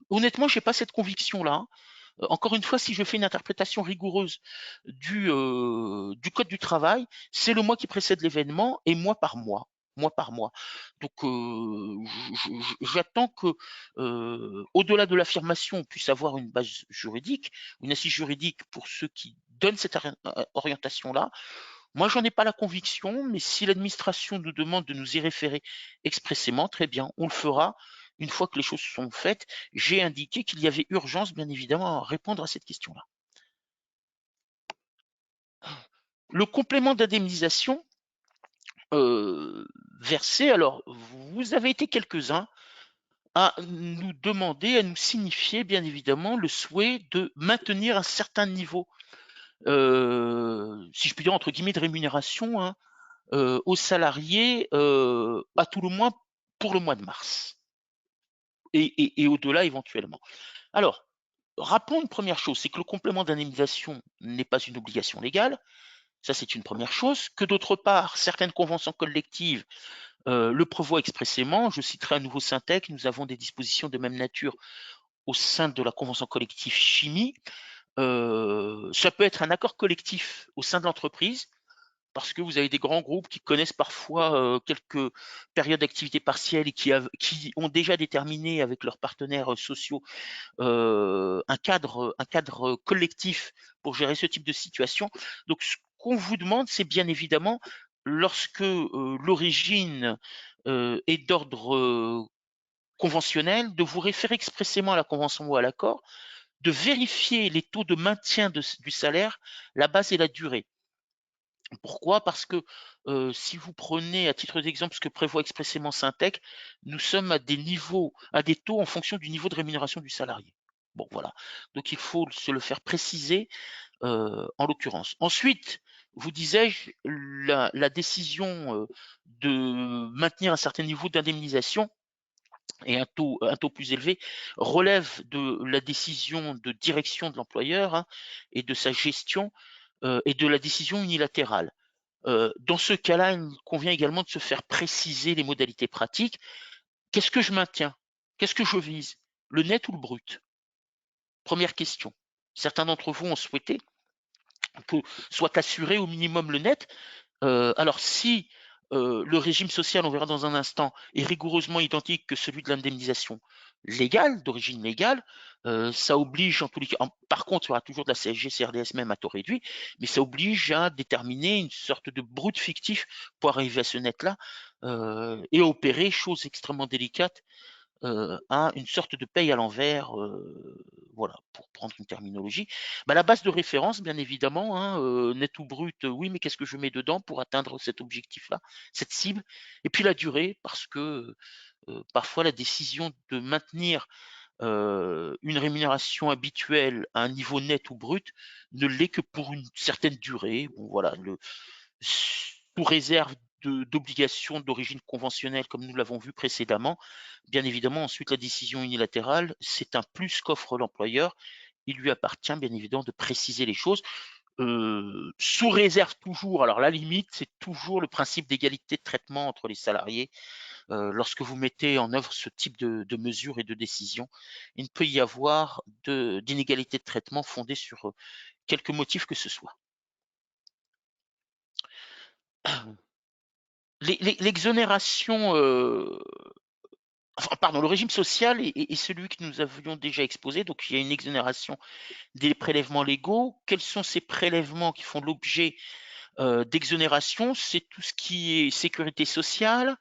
Honnêtement, je n'ai pas cette conviction-là. Encore une fois, si je fais une interprétation rigoureuse du Code du travail, c'est le mois qui précède l'événement et mois par mois. Donc, j'attends que, au-delà de l'affirmation, on puisse avoir une base juridique, une assise juridique pour ceux qui donnent cette orientation-là. Moi, j'en ai pas la conviction, mais si l'administration nous demande de nous y référer expressément, très bien, on le fera une fois que les choses sont faites. J'ai indiqué qu'il y avait urgence, bien évidemment, à répondre à cette question-là. Le complément d'indemnisation versé, alors vous avez été quelques-uns à nous demander, à nous signifier, bien évidemment, le souhait de maintenir un certain niveau si je puis dire, entre guillemets, de rémunération, hein, aux salariés, à tout le moins pour le mois de mars et au-delà éventuellement. Alors, rappelons une première chose, c'est que le complément d'indemnisation n'est pas une obligation légale, ça c'est une première chose, que d'autre part, certaines conventions collectives le prévoient expressément. Je citerai à nouveau Syntec, nous avons des dispositions de même nature au sein de la convention collective chimie. Ça peut être un accord collectif au sein de l'entreprise, parce que vous avez des grands groupes qui connaissent parfois quelques périodes d'activité partielle et qui ont déjà déterminé avec leurs partenaires sociaux un cadre collectif pour gérer ce type de situation. Donc, ce qu'on vous demande, c'est bien évidemment, lorsque l'origine est d'ordre conventionnel, de vous référer expressément à la convention ou à l'accord, de vérifier les taux de maintien du salaire, la base et la durée. Pourquoi? Parce que si vous prenez à titre d'exemple ce que prévoit expressément Syntec, nous sommes à des taux en fonction du niveau de rémunération du salarié. Bon, voilà. Donc il faut se le faire préciser en l'occurrence. Ensuite, vous disais-je, la décision de maintenir un certain niveau d'indemnisation et un taux plus élevé relève de la décision de direction de l'employeur, hein, et de sa gestion et de la décision unilatérale. Dans ce cas-là, il convient également de se faire préciser les modalités pratiques. Qu'est-ce que je maintiens? Qu'est-ce que je vise? Le net ou le brut? Première question. Certains d'entre vous ont souhaité que soit assuré au minimum le net. Alors si le régime social, on verra dans un instant, est rigoureusement identique que celui de l'indemnisation légale, d'origine légale, ça oblige en tous les cas, par contre, il y aura toujours de la CSG, CRDS même à taux réduit, mais ça oblige à déterminer une sorte de brut fictif pour arriver à ce net-là et à opérer, chose extrêmement délicate, à une sorte de paye à l'envers, voilà, pour prendre une terminologie. Bah, la base de référence, bien évidemment, hein, net ou brut, oui, mais qu'est-ce que je mets dedans pour atteindre cet objectif-là, cette cible? Et puis la durée, parce que parfois la décision de maintenir une rémunération habituelle à un niveau net ou brut ne l'est que pour une certaine durée. Bon, voilà, sous réserve d'obligations d'origine conventionnelle, comme nous l'avons vu précédemment. Bien évidemment, ensuite, la décision unilatérale, c'est un plus qu'offre l'employeur. Il lui appartient, bien évidemment, de préciser les choses. Sous réserve toujours, alors la limite, c'est toujours le principe d'égalité de traitement entre les salariés. Lorsque vous mettez en œuvre ce type de mesures et de décisions, il ne peut y avoir d'inégalité de traitement fondée sur quelque motif que ce soit. L'exonération, enfin, pardon, le régime social est celui que nous avions déjà exposé. Donc, il y a une exonération des prélèvements légaux. Quels sont ces prélèvements qui font l'objet d'exonération? C'est tout ce qui est sécurité sociale.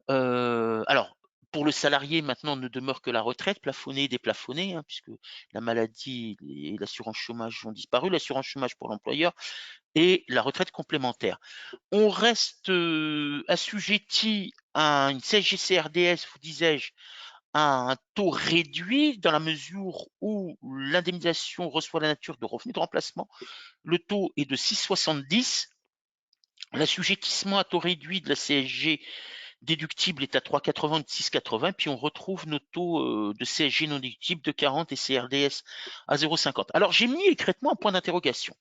Alors, pour le salarié, maintenant, ne demeure que la retraite plafonnée et déplafonnée, hein, puisque la maladie et l'assurance chômage ont disparu. L'assurance chômage pour l'employeur et la retraite complémentaire. On reste assujetti à une CSG-CRDS, vous disais-je, à un taux réduit dans la mesure où l'indemnisation reçoit la nature de revenu de remplacement. Le taux est de 6,70. L'assujettissement à taux réduit de la CSG déductible est à 3,80 de 6,80. Puis on retrouve nos taux de CSG non déductible de 40 et CRDS à 0,50. Alors j'ai mis écrètement un point d'interrogation.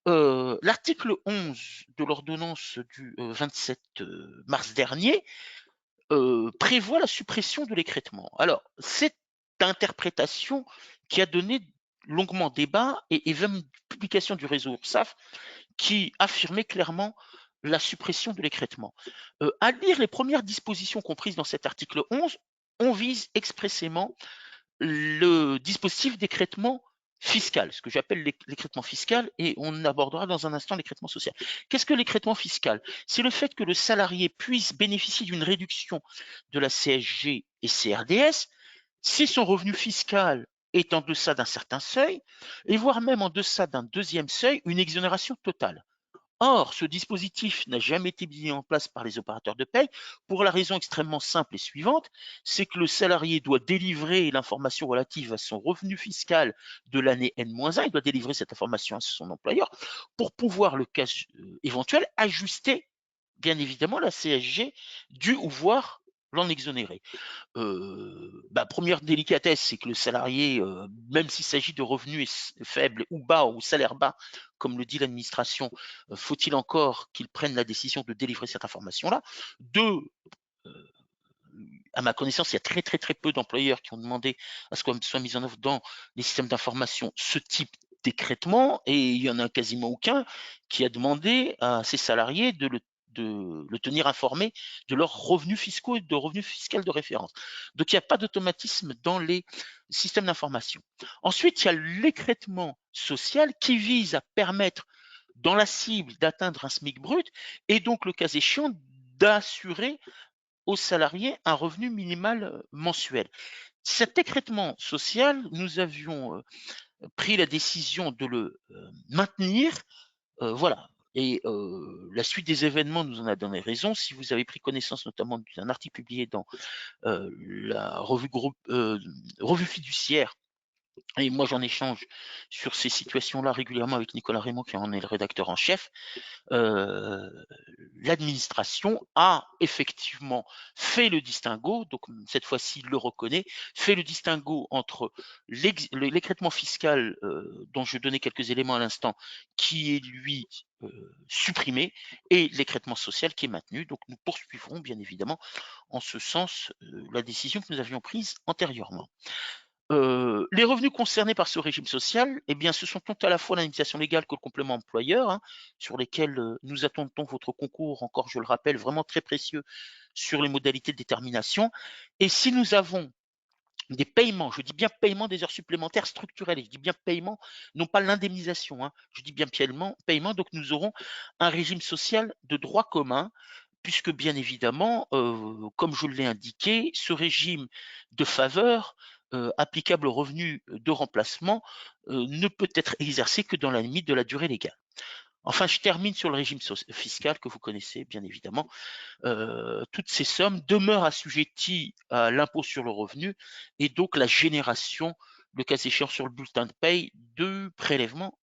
L'article 11 de l'ordonnance du 27 mars dernier prévoit la suppression de l'écrêtement. Alors, cette interprétation qui a donné longuement débat et même une publication du réseau URSSAF qui affirmait clairement la suppression de l'écrêtement. À lire les premières dispositions comprises dans cet article 11, on vise expressément le dispositif d'écrêtement fiscal, ce que j'appelle l'écrêtement fiscal, et on abordera dans un instant l'écrêtement social. Qu'est-ce que l'écrêtement fiscal? C'est le fait que le salarié puisse bénéficier d'une réduction de la CSG et CRDS si son revenu fiscal est en deçà d'un certain seuil, et voire même en deçà d'un deuxième seuil, une exonération totale. Or, ce dispositif n'a jamais été mis en place par les opérateurs de paye pour la raison extrêmement simple et suivante, c'est que le salarié doit délivrer l'information relative à son revenu fiscal de l'année N-1, il doit délivrer cette information à son employeur pour pouvoir, le cas éventuel, ajuster bien évidemment la CSG due ou voir l'en exonérer. Première délicatesse, c'est que le salarié, même s'il s'agit de revenus faibles ou bas ou salaire bas, comme le dit l'administration, faut-il encore qu'il prenne la décision de délivrer cette information-là. Deux, à ma connaissance, il y a très très très peu d'employeurs qui ont demandé à ce qu'on soit mis en œuvre dans les systèmes d'information ce type d'écrêtement, et il y en a quasiment aucun qui a demandé à ses salariés de le tenir informé de leurs revenus fiscaux et de revenus fiscaux de référence. Donc il n'y a pas d'automatisme dans les systèmes d'information. Ensuite, il y a l'écrêtement social qui vise à permettre dans la cible d'atteindre un SMIC brut et donc le cas échéant d'assurer aux salariés un revenu minimal mensuel. Cet écrêtement social, nous avions pris la décision de le maintenir. Voilà. Et la suite des événements nous en a donné raison. Si vous avez pris connaissance notamment d'un article publié dans la revue fiduciaire, et moi j'en échange sur ces situations-là régulièrement avec Nicolas Raymond, qui en est le rédacteur en chef, l'administration a effectivement fait le distinguo, donc cette fois-ci il le reconnaît, fait le distinguo entre l'écrêtement fiscal dont je donnais quelques éléments à l'instant, qui est lui supprimé, et l'écrêtement social qui est maintenu. Donc nous poursuivrons bien évidemment en ce sens la décision que nous avions prise antérieurement. Les revenus concernés par ce régime social, eh bien, ce sont tant à la fois l'indemnisation légale que le complément employeur, hein, sur lesquels nous attendons votre concours, encore je le rappelle, vraiment très précieux sur les modalités de détermination. Et si nous avons des paiements, je dis bien paiement des heures supplémentaires structurelles, et je dis bien paiement, non pas l'indemnisation, hein, je dis bien paiement, donc nous aurons un régime social de droit commun, puisque bien évidemment, comme je l'ai indiqué, ce régime de faveur applicable aux revenus de remplacement ne peut être exercé que dans la limite de la durée légale. Enfin, je termine sur le régime fiscal que vous connaissez, bien évidemment. Toutes ces sommes demeurent assujetties à l'impôt sur le revenu et donc la génération, le cas échéant sur le bulletin de paye, de prélèvements.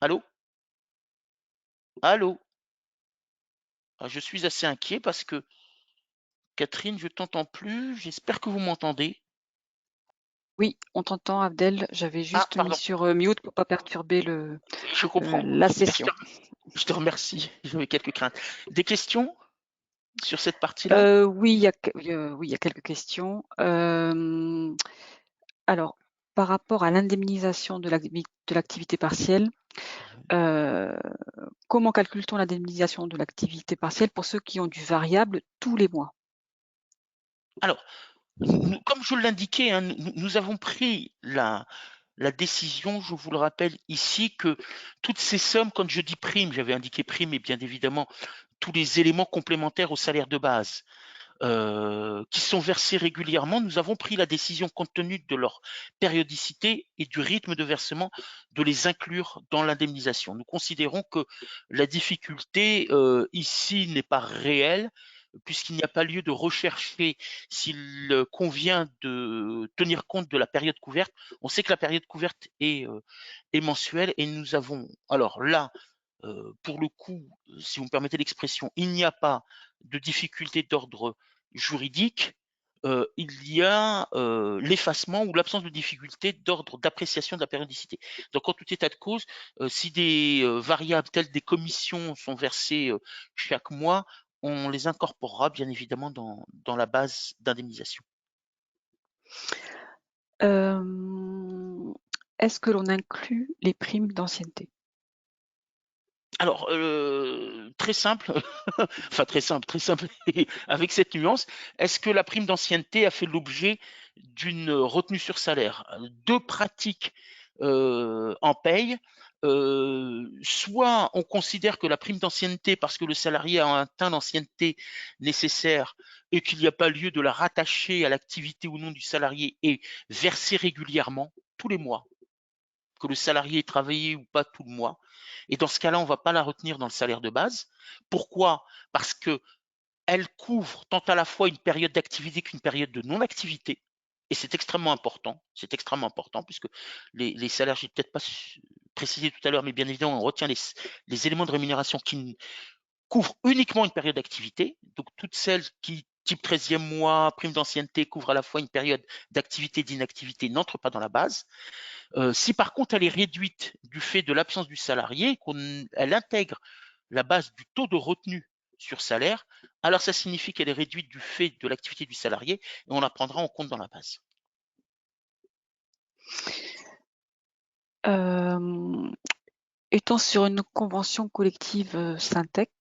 Allô? Allô? Je suis assez inquiet parce que Catherine, je t'entends plus. J'espère que vous m'entendez. Oui, on t'entend, Abdel. J'avais juste mis Pardon, sur mute pour pas perturber je comprends. la session. Je te remercie. J'avais quelques craintes. Des questions sur cette partie-là? Oui, il y a quelques questions. Alors, par rapport à l'indemnisation de l'activité partielle, comment calcule-t-on l'indemnisation de l'activité partielle pour ceux qui ont du variable tous les mois? Alors, comme je l'indiquais, hein, nous avons pris la décision, je vous le rappelle ici, que toutes ces sommes, quand je dis prime, j'avais indiqué prime et bien évidemment tous les éléments complémentaires au salaire de base, qui sont versés régulièrement, nous avons pris la décision, compte tenu de leur périodicité et du rythme de versement, de les inclure dans l'indemnisation. Nous considérons que la difficulté ici n'est pas réelle, puisqu'il n'y a pas lieu de rechercher s'il convient de tenir compte de la période couverte. On sait que la période couverte est mensuelle, et nous avons, alors là, pour le coup, si vous me permettez l'expression, il n'y a pas de difficulté d'ordre juridique, il y a l'effacement ou l'absence de difficulté d'ordre d'appréciation de la périodicité. Donc en tout état de cause, si des variables telles des commissions sont versées chaque mois, on les incorporera bien évidemment dans la base d'indemnisation. Est-ce que l'on inclut les primes d'ancienneté? Alors, très simple, enfin très simple, avec cette nuance, est-ce que la prime d'ancienneté a fait l'objet d'une retenue sur salaire? Deux pratiques en paye, soit on considère que la prime d'ancienneté, parce que le salarié a atteint l'ancienneté nécessaire et qu'il n'y a pas lieu de la rattacher à l'activité ou non du salarié, est versée régulièrement, tous les mois, que le salarié ait travaillé ou pas tout le mois. Et dans ce cas-là, on ne va pas la retenir dans le salaire de base. Pourquoi? Parce que elle couvre tant à la fois une période d'activité qu'une période de non-activité. Et c'est extrêmement important. C'est extrêmement important puisque les salaires, je n'ai peut-être pas précisé tout à l'heure, mais bien évidemment, on retient les éléments de rémunération qui couvrent uniquement une période d'activité. Donc, toutes celles qui, type 13e mois, prime d'ancienneté, couvrent à la fois une période d'activité et d'inactivité, n'entrent pas dans la base. Si par contre elle est réduite du fait de l'absence du salarié, qu'elle intègre la base du taux de retenue sur salaire, alors ça signifie qu'elle est réduite du fait de l'activité du salarié et on la prendra en compte dans la base. Étant sur une convention collective Syntec,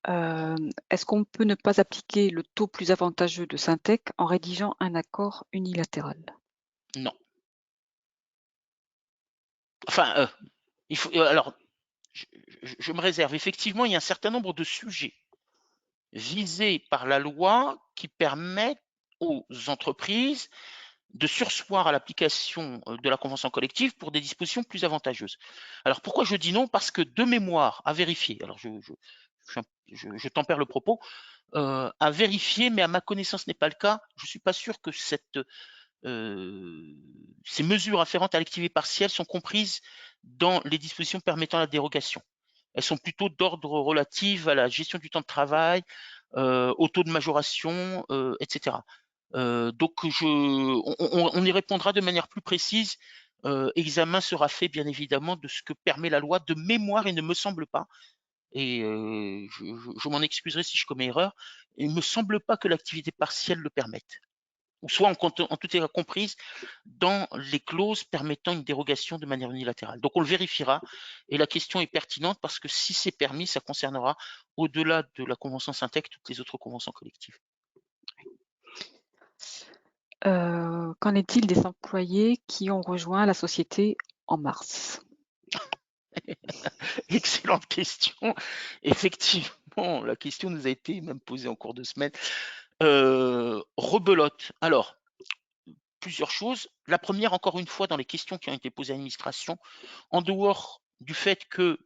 est-ce qu'on peut ne pas appliquer le taux plus avantageux de Syntec en rédigeant un accord unilatéral? Non. Enfin, il faut, alors, je me réserve. Effectivement, il y a un certain nombre de sujets visés par la loi qui permettent aux entreprises de surseoir à l'application de la convention collective pour des dispositions plus avantageuses. Alors pourquoi je dis non? Parce que de mémoire, à vérifier, alors je tempère le propos, à vérifier, mais à ma connaissance n'est pas le cas, je ne suis pas sûr que ces mesures afférentes à l'activité partielle sont comprises dans les dispositions permettant la dérogation. Elles sont plutôt d'ordre relatif à la gestion du temps de travail, au taux de majoration, etc. Donc on y répondra de manière plus précise. Examen sera fait bien évidemment de ce que permet la loi de mémoire. Il ne me semble pas, et je m'en excuserai si je commets erreur, il ne me semble pas que l'activité partielle le permette, ou soit en tout état comprise dans les clauses permettant une dérogation de manière unilatérale. Donc on le vérifiera, et la question est pertinente parce que si c'est permis, ça concernera au-delà de la convention Syntec toutes les autres conventions collectives. Qu'en est-il des employés qui ont rejoint la société en mars? Excellente question. Effectivement, la question nous a été même posée en cours de semaine. Rebelote. Alors, plusieurs choses. La première, encore une fois, dans les questions qui ont été posées à l'administration, en dehors du fait que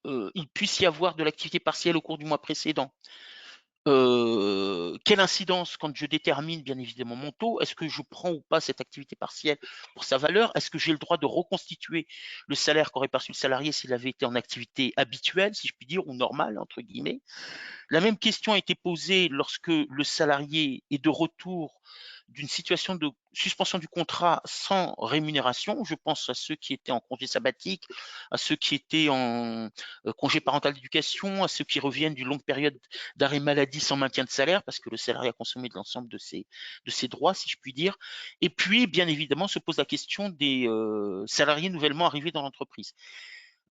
il puisse y avoir de l'activité partielle au cours du mois précédent, quelle incidence quand je détermine bien évidemment mon taux? Est-ce que je prends ou pas cette activité partielle pour sa valeur? Est-ce que j'ai le droit de reconstituer le salaire qu'aurait perçu le salarié s'il avait été en activité habituelle, si je puis dire, ou normale, entre guillemets? La même question a été posée lorsque le salarié est de retour d'une situation de suspension du contrat sans rémunération. Je pense à ceux qui étaient en congé sabbatique, à ceux qui étaient en congé parental d'éducation, à ceux qui reviennent d'une longue période d'arrêt maladie sans maintien de salaire, parce que le salarié a consommé de l'ensemble de ses droits, si je puis dire. Et puis, bien évidemment, se pose la question des salariés nouvellement arrivés dans l'entreprise.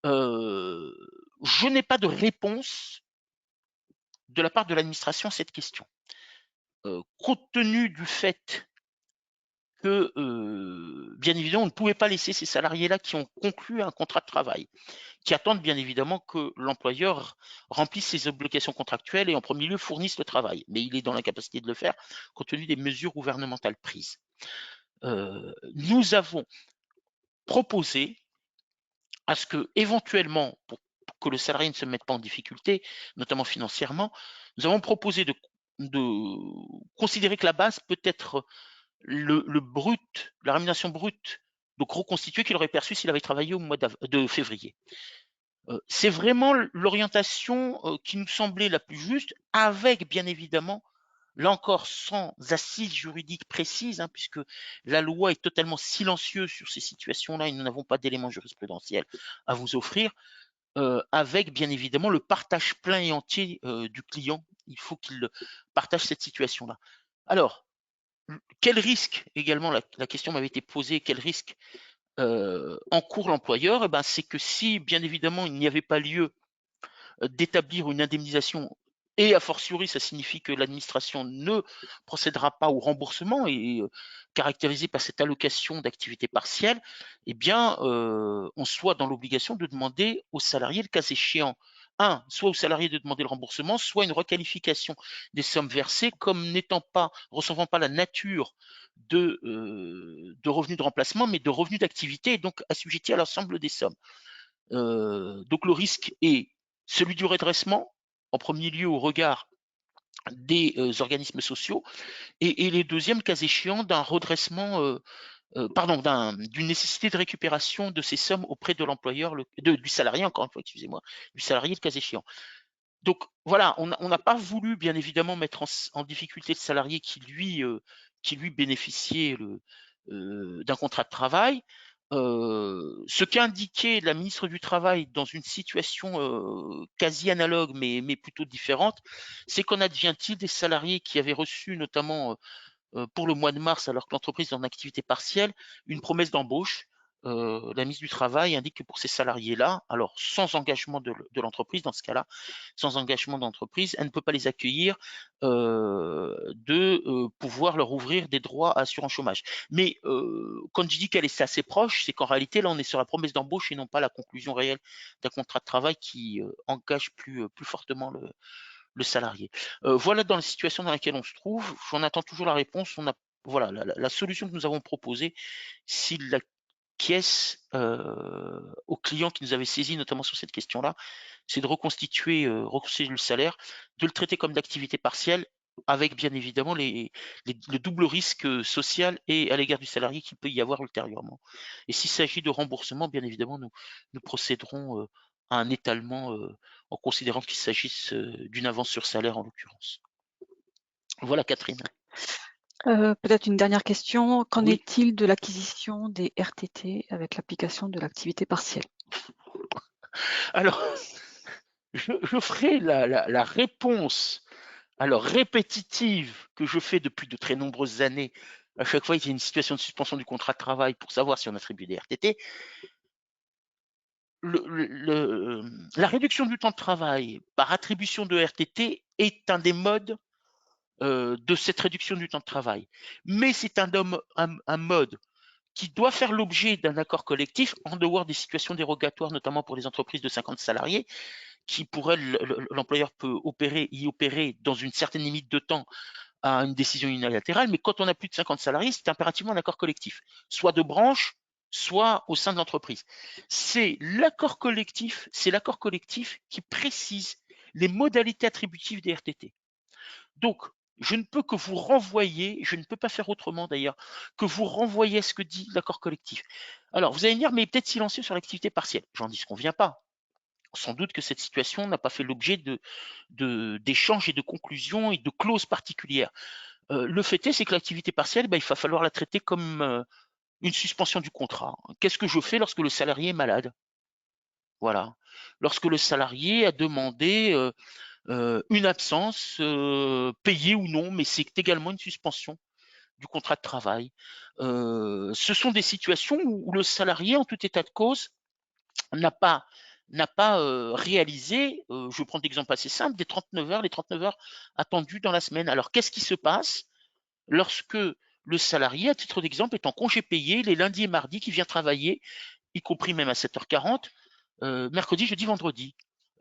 Je n'ai pas de réponse de la part de l'administration à cette question. Compte tenu du fait que, bien évidemment, on ne pouvait pas laisser ces salariés-là qui ont conclu un contrat de travail, qui attendent bien évidemment que l'employeur remplisse ses obligations contractuelles et en premier lieu fournisse le travail. Mais il est dans l'incapacité de le faire compte tenu des mesures gouvernementales prises. Nous avons proposé à ce que, éventuellement, pour que le salarié ne se mette pas en difficulté, notamment financièrement, nous avons proposé de considérer que la base peut être le brut, la rémunération brute, donc reconstituée qu'il aurait perçue s'il avait travaillé au mois de février. C'est vraiment l'orientation qui nous semblait la plus juste, avec bien évidemment, là encore sans assises juridiques précises, hein, puisque la loi est totalement silencieuse sur ces situations-là et nous n'avons pas d'éléments jurisprudentiels à vous offrir, avec bien évidemment le partage plein et entier du client. Il faut qu'il partage cette situation-là. Alors, quel risque également, la question m'avait été posée, quel risque encourt l'employeur? C'est que si, bien évidemment, il n'y avait pas lieu d'établir une indemnisation et a fortiori, ça signifie que l'administration ne procédera pas au remboursement et caractérisé par cette allocation d'activité partielle, eh bien, on soit dans l'obligation de demander aux salariés, le cas échéant, soit aux salariés de demander le remboursement, soit une requalification des sommes versées comme recevant pas la nature de revenus de remplacement, mais de revenus d'activité et donc assujettis à l'ensemble des sommes. Donc le risque est celui du redressement, en premier lieu au regard des organismes sociaux, et les deuxièmes, cas échéant, d'un redressement, d'une nécessité de récupération de ces sommes auprès de l'employeur, du salarié, encore une fois, excusez-moi, du salarié, le cas échéant. Donc voilà, on n'a pas voulu bien évidemment mettre en difficulté le salarié qui lui bénéficiait d'un contrat de travail. Ce qu'a indiqué la ministre du Travail dans une situation quasi analogue mais plutôt différente, c'est qu'en advient-il des salariés qui avaient reçu notamment pour le mois de mars, alors que l'entreprise est en activité partielle, une promesse d'embauche. La ministre du Travail indique que pour ces salariés-là, alors sans engagement de l'entreprise, dans ce cas-là, sans engagement d'entreprise, elle ne peut pas les accueillir de pouvoir leur ouvrir des droits à assurance chômage. Mais quand je dis qu'elle est assez proche, c'est qu'en réalité, là, on est sur la promesse d'embauche et non pas la conclusion réelle d'un contrat de travail qui engage plus fortement le salarié. Voilà dans la situation dans laquelle on se trouve. J'en attends toujours la réponse. Voilà, la solution que nous avons proposée, s'il l'acquiesce aux clients qui nous avaient saisis notamment sur cette question-là, c'est de reconstituer le salaire, de le traiter comme d'activité partielle, avec bien évidemment le double risque social et à l'égard du salarié qu'il peut y avoir ultérieurement. Et s'il s'agit de remboursement, bien évidemment, nous procéderons à un étalement en considérant qu'il s'agisse d'une avance sur salaire en l'occurrence. Voilà, Catherine. Peut-être une dernière question. Qu'en Oui. est-il de l'acquisition des RTT avec l'application de l'activité partielle? Alors, je ferai la réponse répétitive que je fais depuis de très nombreuses années à chaque fois qu'il y a une situation de suspension du contrat de travail pour savoir si on attribue des RTT. La réduction du temps de travail par attribution de RTT est un des modes de cette réduction du temps de travail. Mais c'est un mode qui doit faire l'objet d'un accord collectif en dehors des situations dérogatoires, notamment pour les entreprises de 50 salariés, qui pour elles, l'employeur peut y opérer dans une certaine limite de temps à une décision unilatérale, mais quand on a plus de 50 salariés, c'est impérativement un accord collectif, soit de branche, soit au sein de l'entreprise. C'est l'accord collectif qui précise les modalités attributives des RTT. Donc, je ne peux que vous renvoyer, je ne peux pas faire autrement d'ailleurs, que vous renvoyer à ce que dit l'accord collectif. Alors, vous allez me dire, mais peut-être silencieux sur l'activité partielle. J'en disconviens pas. Sans doute que cette situation n'a pas fait l'objet d'échanges et de conclusions et de clauses particulières. Le fait est, c'est que l'activité partielle, il va falloir la traiter comme une suspension du contrat. Qu'est-ce que je fais lorsque le salarié est malade? Voilà. Lorsque le salarié a demandé une absence, payée ou non, mais c'est également une suspension du contrat de travail. Ce sont des situations où le salarié, en tout état de cause, n'a pas réalisé, je vais prendre l'exemple assez simple, les 39 heures attendues dans la semaine. Alors, qu'est-ce qui se passe lorsque le salarié, à titre d'exemple, est en congé payé les lundis et mardis, qui vient travailler, y compris même à 7h40, mercredi, jeudi, vendredi?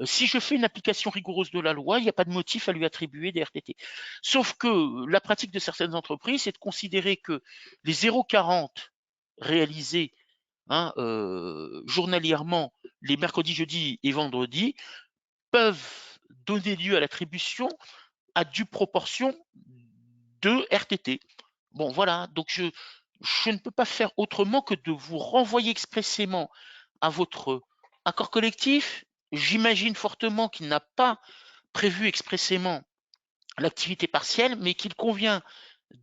Si je fais une application rigoureuse de la loi, il n'y a pas de motif à lui attribuer des RTT. Sauf que la pratique de certaines entreprises, c'est de considérer que les 0,40 réalisés journalièrement les mercredis, jeudis et vendredis peuvent donner lieu à l'attribution à due proportion de RTT. Bon, voilà, donc je ne peux pas faire autrement que de vous renvoyer expressément à votre accord collectif. J'imagine fortement qu'il n'a pas prévu expressément l'activité partielle, mais qu'il convient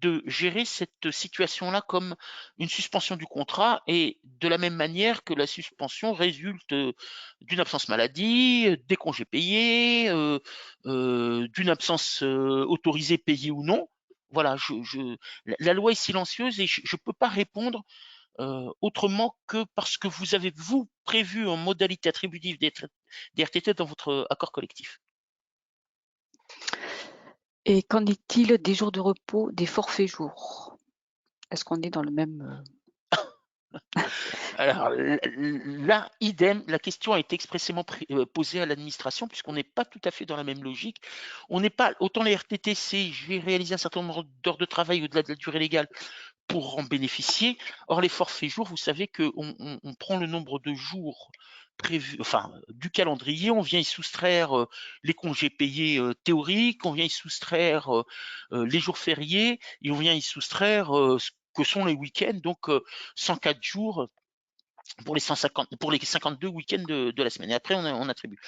de gérer cette situation-là comme une suspension du contrat, et de la même manière que la suspension résulte d'une absence maladie, des congés payés, d'une absence autorisée, payée ou non. Voilà, la loi est silencieuse et je ne peux pas répondre autrement que parce que vous avez, vous, prévu en modalité attributive des RTT dans votre accord collectif. Et qu'en est-il des jours de repos, des forfaits jours? Est-ce qu'on est dans le même... Alors là, idem, la question a été expressément posée à l'administration puisqu'on n'est pas tout à fait dans la même logique. On n'est pas, autant les RTTC, je vais réaliser un certain nombre d'heures de travail au-delà de la durée légale pour en bénéficier. Or, les forfaits jours, vous savez qu'on prend le nombre de jours prévus, enfin, du calendrier, on vient y soustraire les congés payés théoriques, on vient y soustraire les jours fériés et on vient y soustraire ce que sont les week-ends, donc 104 jours pour les 52 week-ends de la semaine. Et après, on attribue.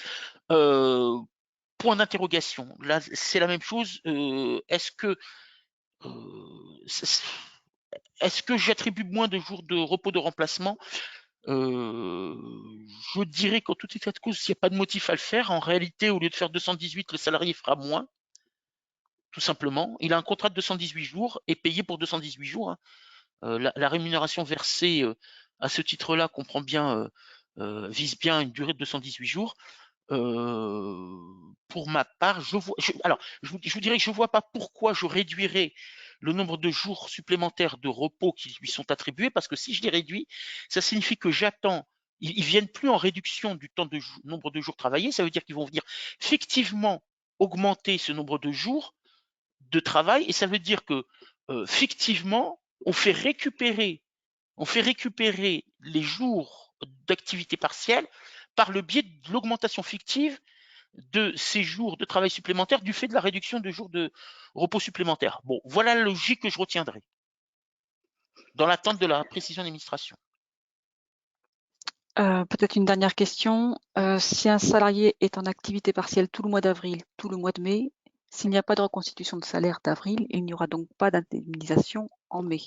Point d'interrogation. Là, c'est la même chose. Est-ce que j'attribue moins de jours de repos de remplacement? Je dirais qu'en tout état de cause, s'il n'y a pas de motif à le faire, en réalité, au lieu de faire 218, le salarié fera moins, tout simplement. Il a un contrat de 218 jours et payé pour 218 jours. Hein. La rémunération versée à ce titre-là comprend bien, vise bien une durée de 218 jours. Pour ma part, je vous dirais que je ne vois pas pourquoi je réduirais le nombre de jours supplémentaires de repos qui lui sont attribués, parce que si je les réduis, ça signifie que j'attends. Ils ne viennent plus en réduction du temps de nombre de jours travaillés, ça veut dire qu'ils vont venir fictivement augmenter ce nombre de jours de travail, et ça veut dire que fictivement, on fait récupérer les jours d'activité partielle par le biais de l'augmentation fictive de ces jours de travail supplémentaires du fait de la réduction de jours de repos supplémentaires. Bon, voilà la logique que je retiendrai dans l'attente de la précision d'administration. Peut-être une dernière question. Si un salarié est en activité partielle tout le mois d'avril, tout le mois de mai, s'il n'y a pas de reconstitution de salaire d'avril, il n'y aura donc pas d'indemnisation en mai.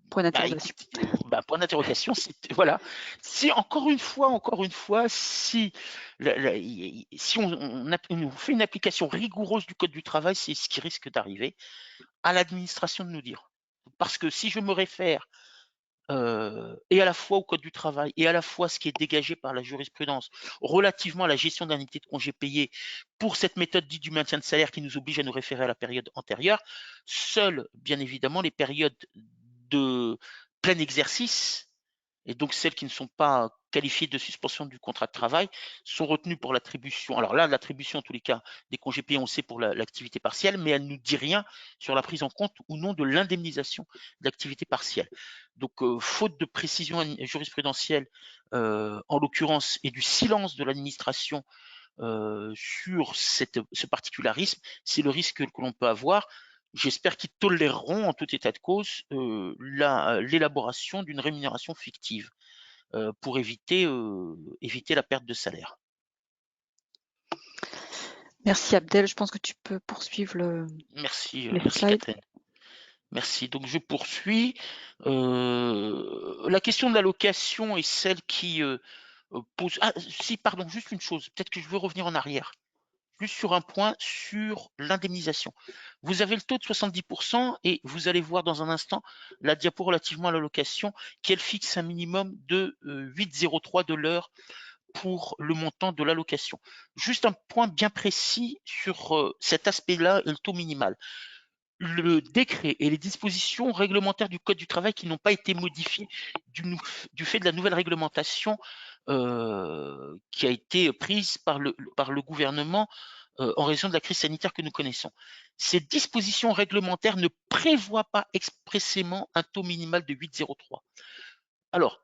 Point d'interrogation. Point d'interrogation, voilà. Si encore une fois, si on fait une application rigoureuse du Code du travail, c'est ce qui risque d'arriver, à l'administration de nous dire. Parce que si je me réfère et à la fois au Code du travail et à la fois ce qui est dégagé par la jurisprudence relativement à la gestion d'indemnités de congés payés pour cette méthode dite du maintien de salaire qui nous oblige à nous référer à la période antérieure, seules, bien évidemment, les périodes de plein exercice, et donc celles qui ne sont pas qualifiées de suspension du contrat de travail, sont retenues pour l'attribution. Alors là, l'attribution, en tous les cas, des congés payés, on sait pour l'activité partielle, mais elle ne nous dit rien sur la prise en compte ou non de l'indemnisation de l'activité partielle. Donc, faute de précision jurisprudentielle, en l'occurrence, et du silence de l'administration sur ce particularisme, c'est le risque que l'on peut avoir. J'espère qu'ils toléreront en tout état de cause l'élaboration d'une rémunération fictive pour éviter la perte de salaire. Merci Abdel, je pense que tu peux poursuivre Merci, les merci slides. Catherine. Merci. Donc je poursuis. La question de l'allocation est celle qui pose. Ah si, pardon, juste une chose. Peut-être que je veux revenir en arrière. Juste sur un point, sur l'indemnisation. Vous avez le taux de 70% et vous allez voir dans un instant la diapo relativement à l'allocation qu'elle fixe un minimum de 8,03 de l'heure pour le montant de l'allocation. Juste un point bien précis sur cet aspect-là et le taux minimal. Le décret et les dispositions réglementaires du Code du travail qui n'ont pas été modifiées du fait de la nouvelle réglementation qui a été prise par le gouvernement en raison de la crise sanitaire que nous connaissons. Ces dispositions réglementaires ne prévoient pas expressément un taux minimal de 8,03. Alors,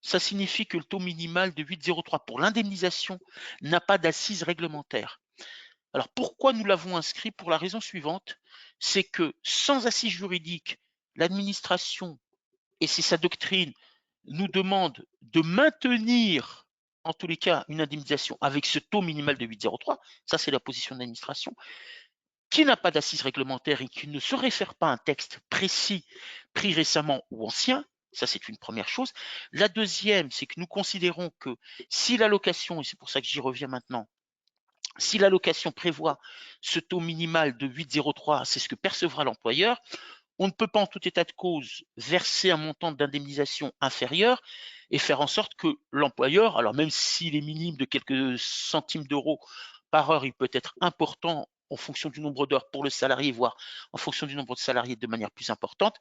ça signifie que le taux minimal de 8,03 pour l'indemnisation n'a pas d'assise réglementaire. Alors, pourquoi nous l'avons inscrit? Pour la raison suivante, c'est que sans assise juridique, l'administration, et c'est sa doctrine, nous demande de maintenir, en tous les cas, une indemnisation avec ce taux minimal de 8,03. Ça, c'est la position de l'administration, qui n'a pas d'assise réglementaire et qui ne se réfère pas à un texte précis pris récemment ou ancien. Ça, c'est une première chose. La deuxième, c'est que nous considérons que si l'allocation, et c'est pour ça que j'y reviens maintenant, si l'allocation prévoit ce taux minimal de 8,03, c'est ce que percevra l'employeur, on ne peut pas en tout état de cause verser un montant d'indemnisation inférieur et faire en sorte que l'employeur, alors même s'il est minime de quelques centimes d'euros par heure, il peut être important en fonction du nombre d'heures pour le salarié, voire en fonction du nombre de salariés de manière plus importante,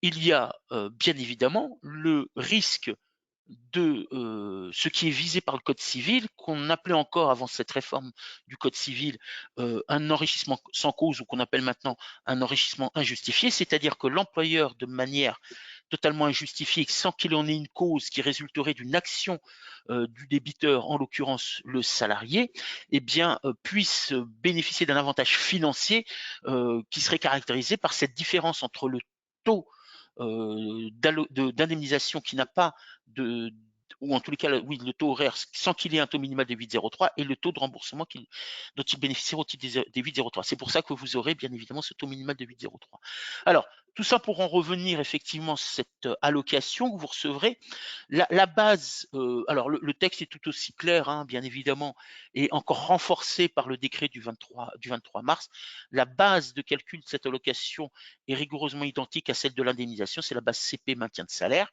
il y a bien évidemment le risque de ce qui est visé par le Code civil, qu'on appelait encore avant cette réforme du Code civil un enrichissement sans cause, ou qu'on appelle maintenant un enrichissement injustifié, c'est-à-dire que l'employeur, de manière totalement injustifiée, sans qu'il en ait une cause qui résulterait d'une action du débiteur, en l'occurrence le salarié, eh bien, puisse bénéficier d'un avantage financier qui serait caractérisé par cette différence entre le taux d'indemnisation qui n'a pas de, ou en tous les cas, oui, le taux horaire sans qu'il ait un taux minimal de 8,03 et le taux de remboursement dont il bénéficiera au titre des 8,03. C'est pour ça que vous aurez bien évidemment ce taux minimal de 8,03. Alors, tout ça pour en revenir effectivement à cette allocation que vous recevrez. La base, alors le texte est tout aussi clair, hein, bien évidemment, et encore renforcé par le décret du 23 mars. La base de calcul de cette allocation est rigoureusement identique à celle de l'indemnisation, c'est la base CP maintien de salaire.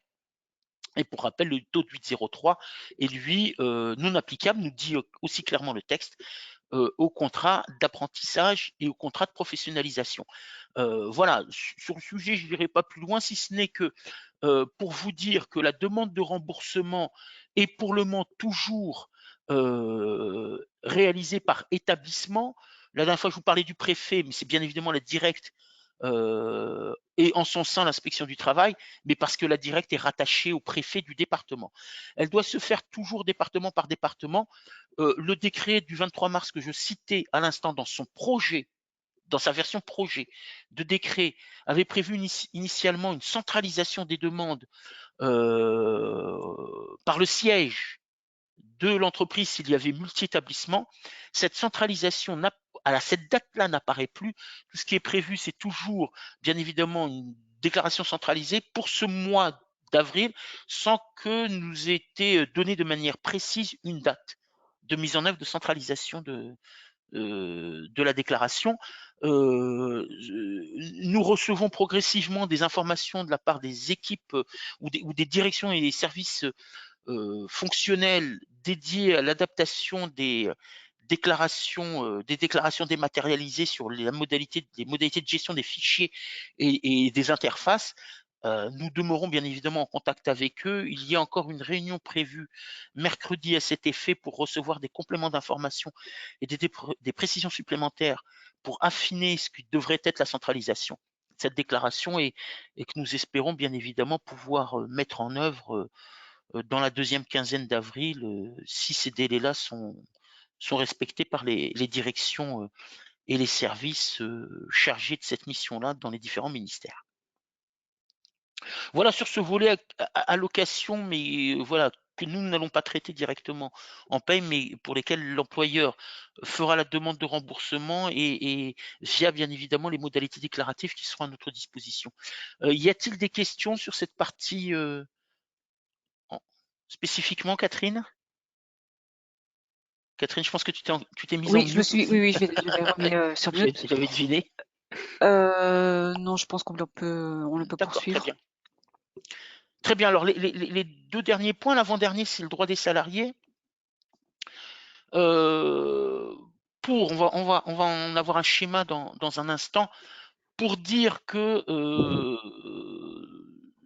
Et pour rappel, le taux de 8,03 est lui non applicable, nous dit aussi clairement le texte, au contrat d'apprentissage et au contrat de professionnalisation. Voilà, sur le sujet, je n'irai pas plus loin, si ce n'est que pour vous dire que la demande de remboursement est pour le moment toujours réalisée par établissement. La dernière fois, je vous parlais du préfet, mais c'est bien évidemment la directe et en son sein l'inspection du travail, mais parce que la directe est rattachée au préfet du département. Elle doit se faire toujours département par département. Le décret du 23 mars que je citais à l'instant dans son projet, dans sa version projet de décret, avait prévu initialement une centralisation des demandes par le siège de l'entreprise s'il y avait multi-établissements. Cette centralisation, à cette date-là, n'apparaît plus. Tout ce qui est prévu, c'est toujours, bien évidemment, une déclaration centralisée pour ce mois d'avril, sans que nous ait été donné de manière précise une date de mise en œuvre de centralisation de la déclaration. Nous recevons progressivement des informations de la part des équipes ou des directions et des services fonctionnels dédiés à l'adaptation des déclarations dématérialisées sur les modalités de gestion des fichiers et des interfaces. Nous demeurons bien évidemment en contact avec eux. Il y a encore une réunion prévue mercredi à cet effet pour recevoir des compléments d'information et des précisions supplémentaires pour affiner ce qui devrait être la centralisation de cette déclaration et que nous espérons bien évidemment pouvoir mettre en œuvre dans la deuxième quinzaine d'avril si ces délais-là sont respectés par les directions et les services chargés de cette mission-là dans les différents ministères. Voilà sur ce volet allocation, mais voilà, que nous n'allons pas traiter directement en paye, mais pour lesquels l'employeur fera la demande de remboursement et via bien évidemment les modalités déclaratives qui seront à notre disposition. Y a-t-il des questions sur cette partie spécifiquement, Catherine? Catherine, je pense que tu t'es mise en Oui, mute. oui, je l'ai remis sur mute. J'avais deviné. Non, je pense qu'on le peut D'accord, très poursuivre. bien. Très bien. Alors, les deux derniers points, l'avant-dernier, c'est le droit des salariés. On va en avoir un schéma dans un instant pour dire que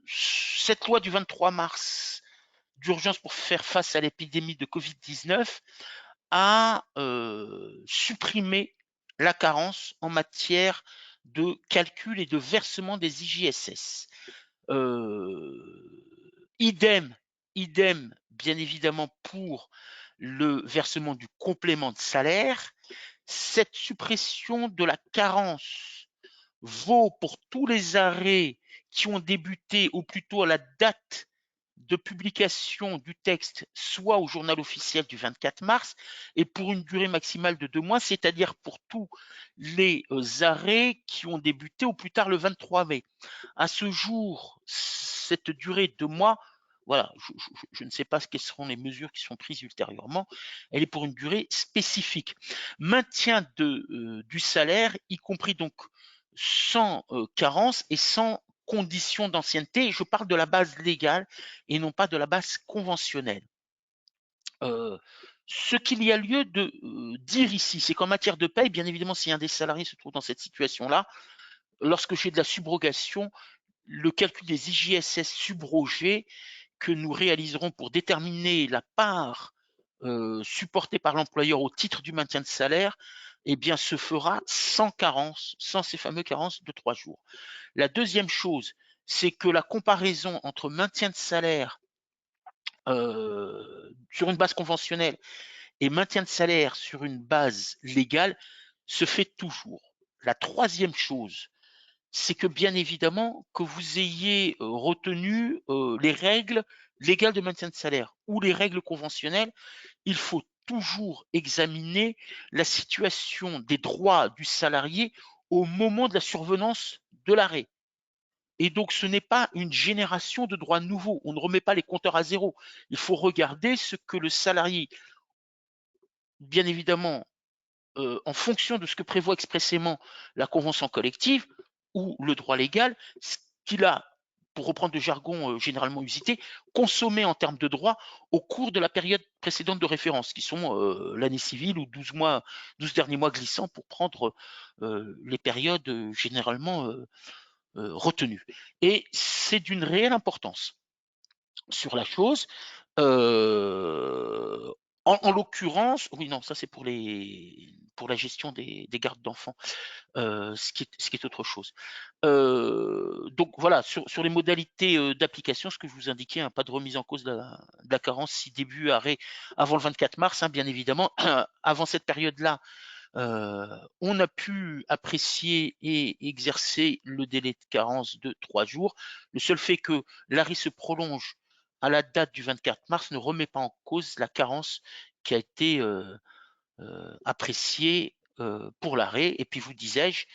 cette loi du 23 mars d'urgence pour faire face à l'épidémie de Covid-19 a supprimé la carence en matière de calcul et de versement des IJSS. Idem, bien évidemment, pour le versement du complément de salaire. Cette suppression de la carence vaut pour tous les arrêts qui ont débuté au plus tôt à la date de publication du texte, soit au journal officiel du 24 mars, et pour une durée maximale de 2 mois, c'est-à-dire pour tous les arrêts qui ont débuté au plus tard le 23 mai. À ce jour, cette durée de 2 mois, voilà, je ne sais pas quelles seront les mesures qui seront prises ultérieurement, elle est pour une durée spécifique. Maintien du salaire, y compris donc sans carence et sans condition d'ancienneté. Je parle de la base légale et non pas de la base conventionnelle. Ce qu'il y a lieu dire ici, c'est qu'en matière de paye, bien évidemment, si un des salariés se trouve dans cette situation-là, lorsque j'ai de la subrogation, le calcul des IJSS subrogés que nous réaliserons pour déterminer la part supportée par l'employeur au titre du maintien de salaire, eh bien, se fera sans carence, sans ces fameux carences de 3 jours. La deuxième chose, c'est que la comparaison entre maintien de salaire sur une base conventionnelle et maintien de salaire sur une base légale se fait toujours. La troisième chose, c'est que bien évidemment que vous ayez retenu les règles légales de maintien de salaire ou les règles conventionnelles, il faut toujours examiner la situation des droits du salarié au moment de la survenance de l'arrêt. Et donc, ce n'est pas une génération de droits nouveaux. On ne remet pas les compteurs à zéro. Il faut regarder ce que le salarié, bien évidemment, en fonction de ce que prévoit expressément la convention collective ou le droit légal, ce qu'il a, pour reprendre le jargon généralement usité, consommé en termes de droit au cours de la période précédente de référence, qui sont l'année civile ou 12 derniers mois glissants pour prendre les périodes généralement retenues. Et c'est d'une réelle importance sur la chose. En l'occurrence, oui, non, ça c'est pour la gestion des gardes d'enfants, ce qui est autre chose. Donc voilà, sur les modalités d'application, ce que je vous indiquais, hein, pas de remise en cause de la carence si début arrêt avant le 24 mars, hein, bien évidemment. Avant cette période-là, on a pu apprécier et exercer le délai de carence de 3 jours. Le seul fait que l'arrêt se prolonge à la date du 24 mars ne remet pas en cause la carence qui a été appréciée pour l'arrêt. Et puis vous disais-je,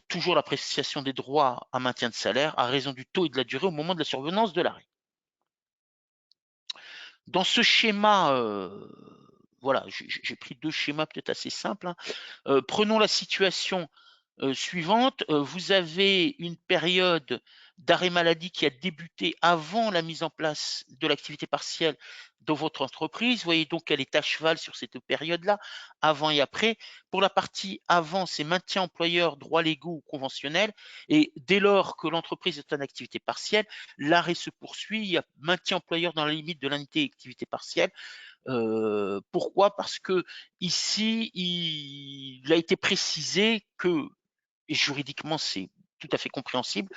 toujours l'appréciation des droits à maintien de salaire à raison du taux et de la durée au moment de la survenance de l'arrêt. Dans ce schéma, voilà, j'ai pris 2 schémas peut-être assez simples, hein. Prenons la situation suivante. Vous avez une période d'arrêt maladie qui a débuté avant la mise en place de l'activité partielle dans votre entreprise. Vous voyez donc qu'elle est à cheval sur cette période-là, avant et après. Pour la partie avant, c'est maintien employeur, droits légaux ou conventionnels. Et dès lors que l'entreprise est en activité partielle, l'arrêt se poursuit. Il y a maintien employeur dans la limite de l'unité d'activité partielle. Pourquoi? Parce que ici, il a été précisé que, et juridiquement c'est tout à fait compréhensible,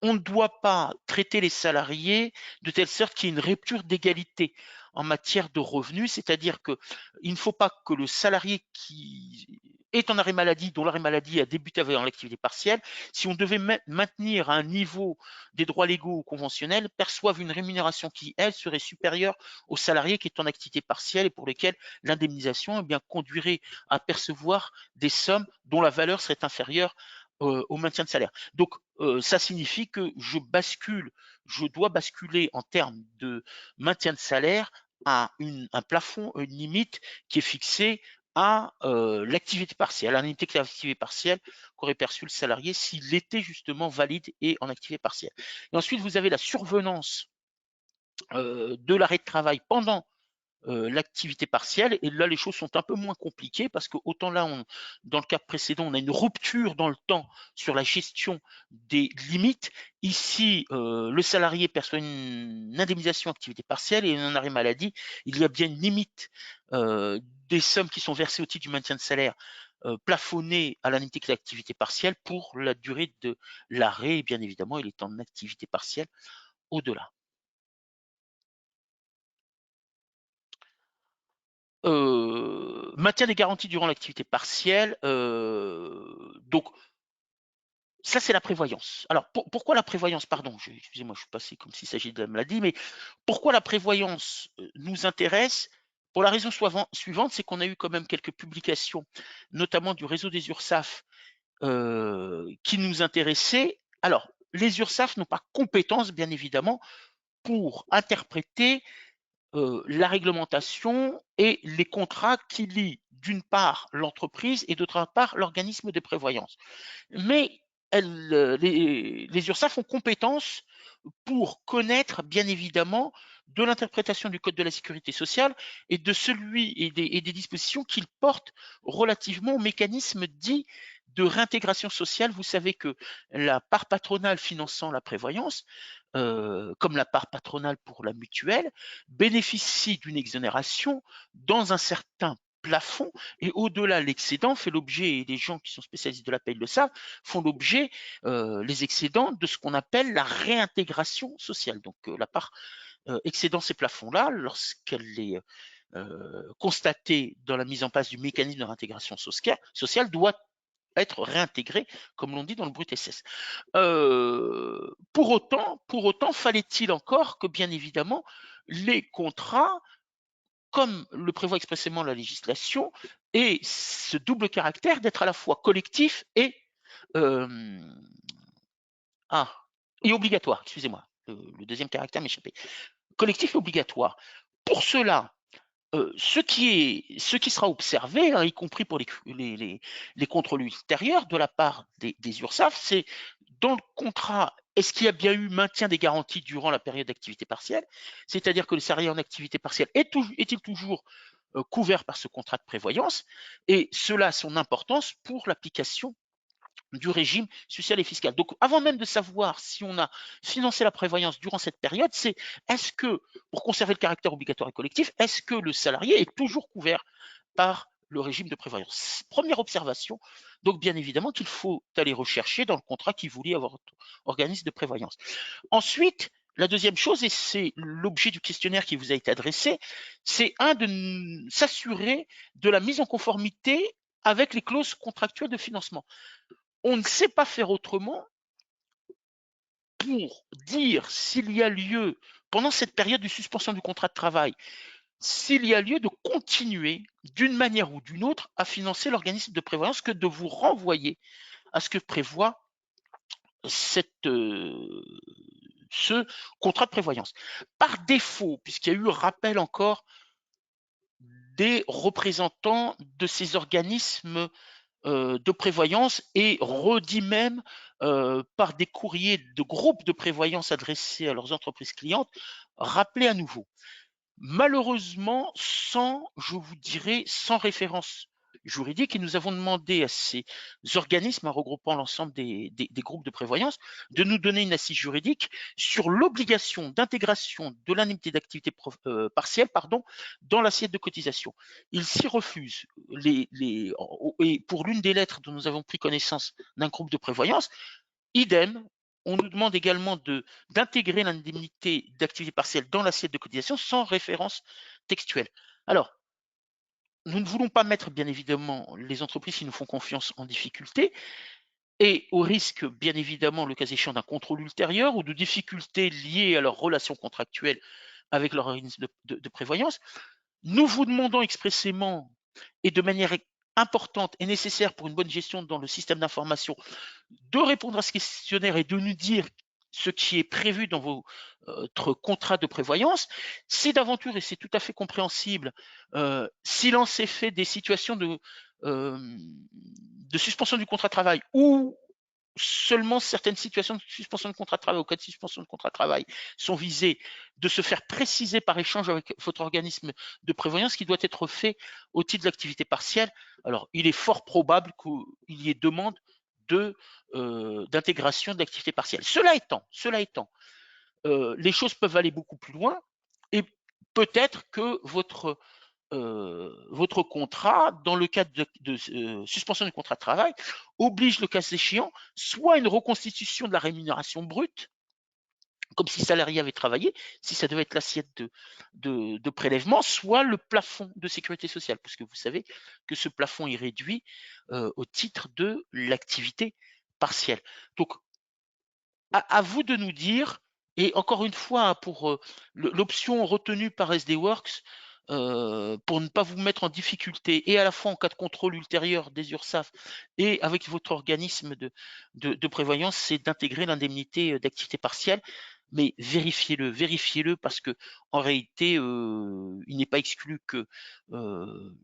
on ne doit pas traiter les salariés de telle sorte qu'il y ait une rupture d'égalité en matière de revenus, c'est-à-dire qu'il ne faut pas que le salarié qui est en arrêt maladie, dont l'arrêt maladie a débuté avec l'activité partielle, si on devait maintenir un niveau des droits légaux ou conventionnels, perçoive une rémunération qui, elle, serait supérieure au salarié qui est en activité partielle et pour lesquels l'indemnisation conduirait à percevoir des sommes dont la valeur serait inférieure au maintien de salaire. Donc, ça signifie que je dois basculer en termes de maintien de salaire à un plafond, une limite qui est fixée à l'activité partielle, à l'unité de l'activité partielle qu'aurait perçu le salarié s'il était justement valide et en activité partielle. Et ensuite, vous avez la survenance de l'arrêt de travail pendant l'activité partielle. Et là, les choses sont un peu moins compliquées parce que autant là, dans le cas précédent, on a une rupture dans le temps sur la gestion des limites. Ici, le salarié perçoit une indemnisation activité partielle et un arrêt maladie. Il y a bien une limite des sommes qui sont versées au titre du maintien de salaire plafonnées à l'indemnité de l'activité partielle pour la durée de l'arrêt. Et bien évidemment, il est en activité partielle au-delà. Maintien des garanties durant l'activité partielle. Donc, ça, c'est la prévoyance. Alors, pourquoi la prévoyance? Pardon, excusez-moi, je suis passé comme s'il s'agit de la maladie, mais pourquoi la prévoyance nous intéresse? Pour la raison suivante, c'est qu'on a eu quand même quelques publications, notamment du réseau des URSSAF, qui nous intéressaient. Alors, les URSSAF n'ont pas compétence, bien évidemment, pour interpréter la réglementation et les contrats qui lient d'une part l'entreprise et d'autre part l'organisme de prévoyance. Mais les URSSAF ont compétence pour connaître bien évidemment de l'interprétation du Code de la sécurité sociale et de et des dispositions qu'il porte relativement au mécanisme dit de réintégration sociale. Vous savez que la part patronale finançant la prévoyance, comme la part patronale pour la mutuelle, bénéficie d'une exonération dans un certain plafond, et au-delà, l'excédent fait l'objet, et les gens qui sont spécialistes de la paie le savent, font l'objet, les excédents, de ce qu'on appelle la réintégration sociale. Donc la part excédant ces plafonds-là, lorsqu'elle est constatée dans la mise en place du mécanisme de réintégration sociale, doit être réintégrée, comme l'on dit dans le brut SS. Pour autant, fallait-il encore que, bien évidemment, les contrats, comme le prévoit expressément la législation, aient ce double caractère d'être à la fois collectif et obligatoire. Excusez-moi, le deuxième caractère m'échappait. Collectif et obligatoire. Pour cela, ce qui sera observé, hein, y compris pour les contrôles ultérieurs de la part des URSSAF, c'est dans le contrat, est-ce qu'il y a bien eu maintien des garanties durant la période d'activité partielle? C'est-à-dire que le salarié en activité partielle est-il toujours couvert par ce contrat de prévoyance? Et cela a son importance pour l'application du régime social et fiscal. Donc, avant même de savoir si on a financé la prévoyance durant cette période, c'est est-ce que, pour conserver le caractère obligatoire et collectif, est-ce que le salarié est toujours couvert par le régime de prévoyance? Première observation, donc bien évidemment qu'il faut aller rechercher dans le contrat qui vous lie à votre organisme de prévoyance. Ensuite, la deuxième chose, et c'est l'objet du questionnaire qui vous a été adressé, c'est de s'assurer de la mise en conformité avec les clauses contractuelles de financement. On ne sait pas faire autrement pour dire s'il y a lieu, pendant cette période de suspension du contrat de travail, s'il y a lieu de continuer d'une manière ou d'une autre à financer l'organisme de prévoyance, que de vous renvoyer à ce que prévoit ce contrat de prévoyance. Par défaut, puisqu'il y a eu rappel encore des représentants de ces organismes de prévoyance, et redit même par des courriers de groupes de prévoyance adressés à leurs entreprises clientes, rappelez à nouveau. Malheureusement, je vous dirais, sans référence juridique, et nous avons demandé à ces organismes, regroupant l'ensemble des groupes de prévoyance, de nous donner une assise juridique sur l'obligation d'intégration de l'indemnité d'activité partielle dans l'assiette de cotisation. Ils s'y refusent. Et pour l'une des lettres dont nous avons pris connaissance d'un groupe de prévoyance, idem, on nous demande également d'intégrer l'indemnité d'activité partielle dans l'assiette de cotisation sans référence textuelle. Alors, nous ne voulons pas mettre, bien évidemment, les entreprises qui nous font confiance en difficulté, et au risque, bien évidemment, le cas échéant, d'un contrôle ultérieur ou de difficultés liées à leurs relations contractuelles avec leur organisme de prévoyance. Nous vous demandons expressément, et de manière importante et nécessaire pour une bonne gestion dans le système d'information, de répondre à ce questionnaire et de nous dire ce qui est prévu dans votre contrat de prévoyance. C'est d'aventure, et c'est tout à fait compréhensible, s'il en s'est fait des situations de suspension du contrat de travail, ou seulement certaines situations de suspension de contrat de travail, au cas de suspension de contrat de travail, sont visées, de se faire préciser par échange avec votre organisme de prévoyance qui doit être fait au titre de l'activité partielle. Alors, il est fort probable qu'il y ait demande d'intégration de l'activité partielle. Cela étant, les choses peuvent aller beaucoup plus loin, et peut-être que votre contrat, dans le cadre de suspension du contrat de travail, oblige, le cas échéant, soit une reconstitution de la rémunération brute, comme si le salarié avait travaillé, si ça devait être l'assiette de prélèvement, soit le plafond de sécurité sociale, puisque vous savez que ce plafond est réduit au titre de l'activité partielle. Donc, à vous de nous dire, et encore une fois, pour l'option retenue par SD Works, pour ne pas vous mettre en difficulté, et à la fois en cas de contrôle ultérieur des URSSAF et avec votre organisme de prévoyance, c'est d'intégrer l'indemnité d'activité partielle. Mais vérifiez-le, parce que en réalité, il n'est pas exclu que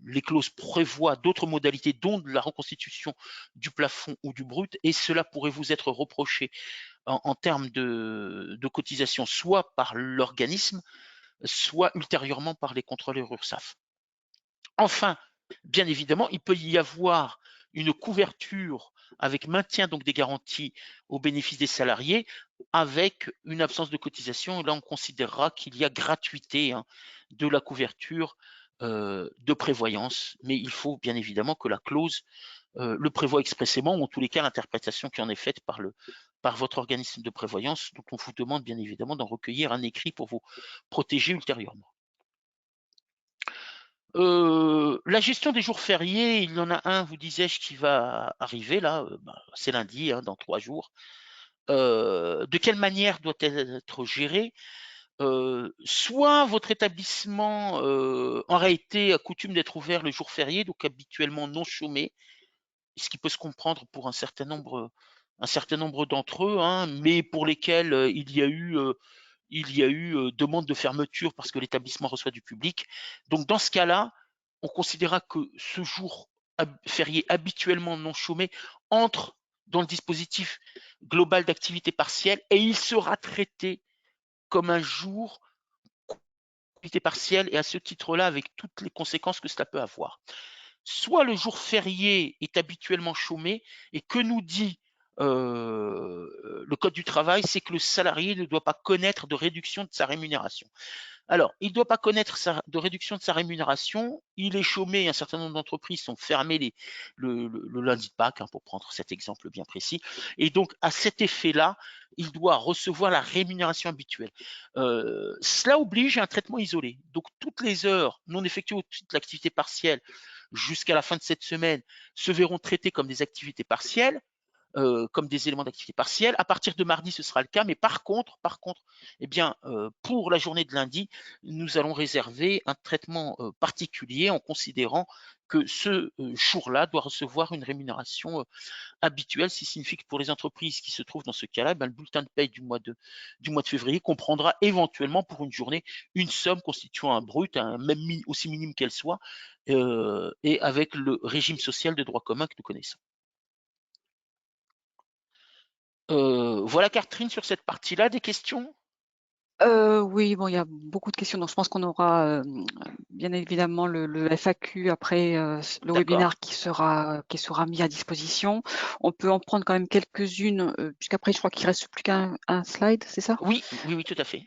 les clauses prévoient d'autres modalités, dont de la reconstitution du plafond ou du brut, et cela pourrait vous être reproché en termes de cotisation, soit par l'organisme, soit ultérieurement par les contrôleurs URSSAF. Enfin, bien évidemment, il peut y avoir une couverture avec maintien donc des garanties au bénéfice des salariés avec une absence de cotisation. Et là, on considérera qu'il y a gratuité de la couverture de prévoyance, mais il faut bien évidemment que la clause le prévoit expressément, ou en tous les cas l'interprétation qui en est faite par votre organisme de prévoyance, dont on vous demande bien évidemment d'en recueillir un écrit pour vous protéger ultérieurement. La gestion des jours fériés, il y en a un, vous disais-je, qui va arriver là, c'est lundi, dans 3 jours. De quelle manière doit-elle être gérée? Soit votre établissement en réalité a coutume d'être ouvert le jour férié, donc habituellement non chômé, ce qui peut se comprendre pour un certain nombre d'entre eux, mais pour lesquels il y a eu demande de fermeture parce que l'établissement reçoit du public. Donc dans ce cas-là, on considérera que ce jour férié habituellement non chômé entre dans le dispositif global d'activité partielle et il sera traité comme un jour d'activité partielle et à ce titre-là avec toutes les conséquences que cela peut avoir. Soit le jour férié est habituellement chômé et que nous dit le Code du travail, c'est que le salarié ne doit pas connaître de réduction de sa rémunération. Alors, il ne doit pas connaître de réduction de sa rémunération, il est chômé, un certain nombre d'entreprises sont fermées le lundi de Pâques, pour prendre cet exemple bien précis, et donc à cet effet-là, il doit recevoir la rémunération habituelle. Cela oblige à un traitement isolé. Donc toutes les heures non effectuées au titre de l'activité partielle jusqu'à la fin de cette semaine se verront traitées comme des activités partielles, comme des éléments d'activité partielle. À partir de mardi, ce sera le cas, mais par contre, eh bien, pour la journée de lundi, nous allons réserver un traitement particulier en considérant que ce jour-là doit recevoir une rémunération habituelle, ce qui signifie que pour les entreprises qui se trouvent dans ce cas-là, le bulletin de paie du mois de février comprendra éventuellement pour une journée une somme constituant un brut, même aussi minime qu'elle soit, et avec le régime social de droit commun que nous connaissons. Voilà Catherine sur cette partie-là, des questions? Oui, bon, il y a beaucoup de questions, donc je pense qu'on aura bien évidemment le FAQ après le webinaire qui sera mis à disposition. On peut en prendre quand même quelques-unes, puisqu'après je crois qu'il reste plus qu'un slide, c'est ça? Oui, tout à fait.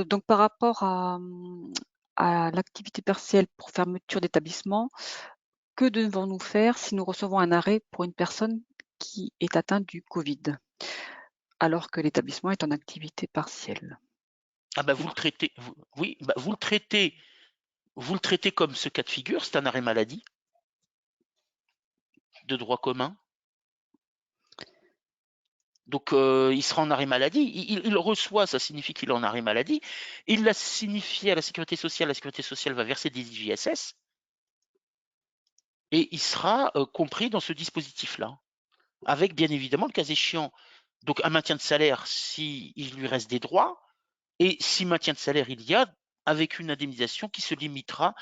Donc par rapport à l'activité partielle pour fermeture d'établissement, que devons-nous faire si nous recevons un arrêt pour une personne qui est atteinte du Covid, alors que l'établissement est en activité partielle? Ah bah vous le traitez, vous le traitez comme ce cas de figure, c'est un arrêt maladie de droit commun. Donc il sera en arrêt maladie, il reçoit, ça signifie qu'il est en arrêt maladie, il l'a signifié à la sécurité sociale va verser des IJSS, et il sera compris dans ce dispositif-là, avec bien évidemment le cas échéant, donc un maintien de salaire s'il lui reste des droits, et si maintien de salaire il y a, avec une indemnisation qui se limitera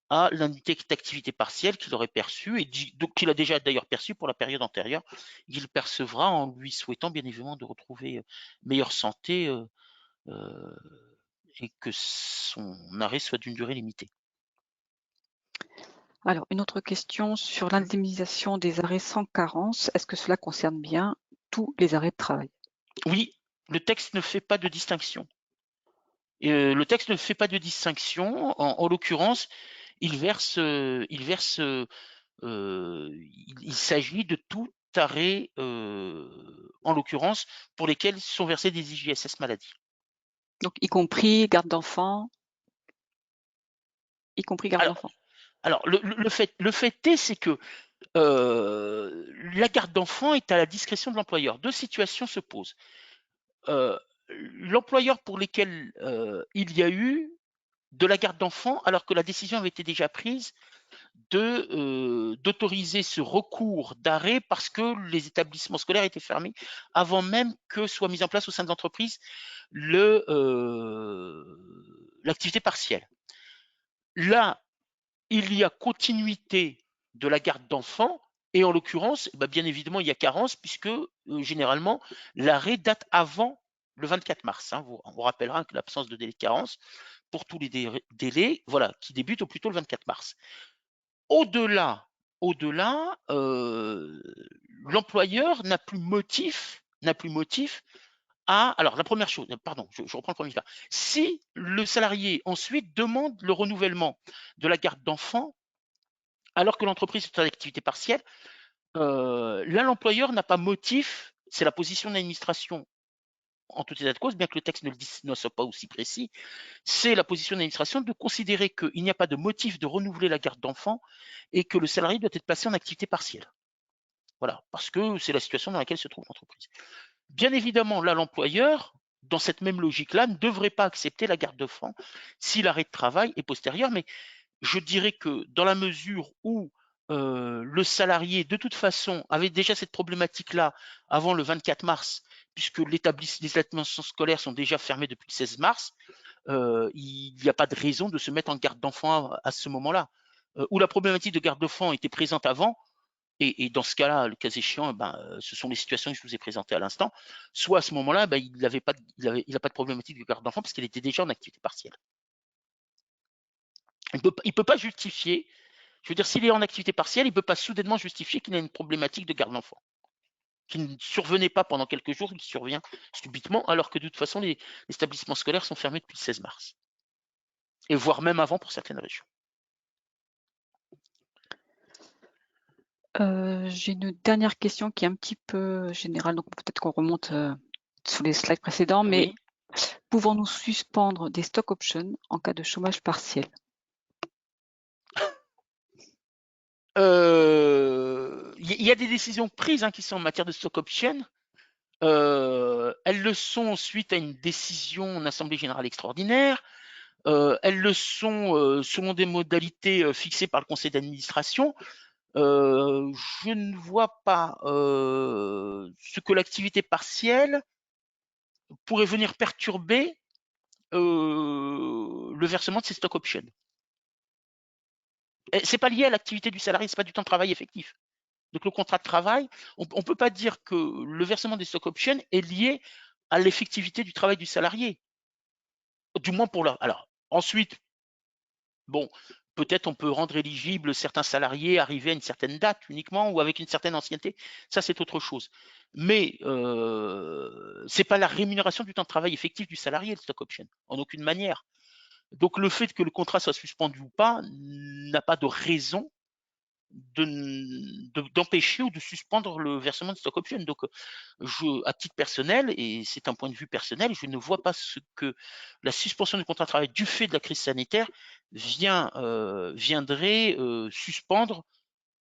à l'indemnité d'activité partielle qu'il aurait perçue, et donc qu'il a déjà d'ailleurs perçu pour la période antérieure, il percevra en lui souhaitant bien évidemment de retrouver meilleure santé et que son arrêt soit d'une durée limitée. Alors, une autre question sur l'indemnisation des arrêts sans carence. Est-ce que cela concerne bien tous les arrêts de travail? Oui, le texte ne fait pas de distinction. Le texte ne fait pas de distinction. En l'occurrence, il s'agit de tout arrêt, en l'occurrence, pour lesquels sont versés des IJSS maladie. Donc, y compris garde d'enfants? Y compris garde d'enfants? Alors, le fait est, c'est que la garde d'enfants est à la discrétion de l'employeur. Deux situations se posent. L'employeur pour lesquels il y a eu de la garde d'enfants, alors que la décision avait été déjà prise d'autoriser ce recours d'arrêt parce que les établissements scolaires étaient fermés avant même que soit mise en place au sein de l'entreprise l'activité partielle. Là, il y a continuité de la garde d'enfants et en l'occurrence, bien évidemment, il y a carence puisque généralement l'arrêt date avant le 24 mars. Hein. On rappellera que l'absence de délai de carence pour tous les délais, voilà, qui débutent au plus tôt le 24 mars. Au-delà, l'employeur n'a plus motif à. Alors, la première chose, pardon, je reprends le premier cas. Si le salarié ensuite demande le renouvellement de la garde d'enfant, alors que l'entreprise est en activité partielle, là, l'employeur n'a pas motif, c'est la position de l'administration en tout état de cause, bien que le texte ne soit pas aussi précis, c'est la position de l'administration de considérer qu'il n'y a pas de motif de renouveler la garde d'enfant et que le salarié doit être placé en activité partielle. Voilà, parce que c'est la situation dans laquelle se trouve l'entreprise. Bien évidemment, là, l'employeur, dans cette même logique-là, ne devrait pas accepter la garde d'enfant si l'arrêt de travail est postérieur, mais je dirais que dans la mesure où le salarié, de toute façon, avait déjà cette problématique-là avant le 24 mars, puisque les établissements scolaires sont déjà fermés depuis le 16 mars, il n'y a pas de raison de se mettre en garde d'enfant à ce moment-là. Où la problématique de garde d'enfant était présente avant, et dans ce cas-là, le cas échéant, ce sont les situations que je vous ai présentées à l'instant, soit à ce moment-là, il n'a pas de problématique de garde d'enfant parce qu'il était déjà en activité partielle. Il ne peut pas justifier, je veux dire, s'il est en activité partielle, il ne peut pas soudainement justifier qu'il a une problématique de garde d'enfant, qui ne survenait pas pendant quelques jours, qui survient subitement, alors que de toute façon, les établissements scolaires sont fermés depuis le 16 mars, et voire même avant pour certaines régions. J'ai une dernière question qui est un petit peu générale, donc peut-être qu'on remonte sur les slides précédents, mais Oui. Pouvons-nous suspendre des stock options en cas de chômage partiel? Il y a des décisions prises qui sont en matière de stock option. Elles le sont suite à une décision en assemblée générale extraordinaire. Elles le sont selon des modalités fixées par le conseil d'administration. Je ne vois pas ce que l'activité partielle pourrait venir perturber le versement de ces stock options. C'est pas lié à l'activité du salarié, c'est pas du temps de travail effectif. Donc le contrat de travail, on ne peut pas dire que le versement des stock options est lié à l'effectivité du travail du salarié. Du moins pour là. Alors ensuite, bon, peut-être on peut rendre éligible certains salariés arrivés à une certaine date uniquement ou avec une certaine ancienneté. Ça, c'est autre chose. Mais c'est pas la rémunération du temps de travail effectif du salarié, le stock option, en aucune manière. Donc le fait que le contrat soit suspendu ou pas n'a pas de raison d'empêcher ou de suspendre le versement de stock option. Donc, à titre personnel, et c'est un point de vue personnel, je ne vois pas ce que la suspension du contrat de travail du fait de la crise sanitaire viendrait suspendre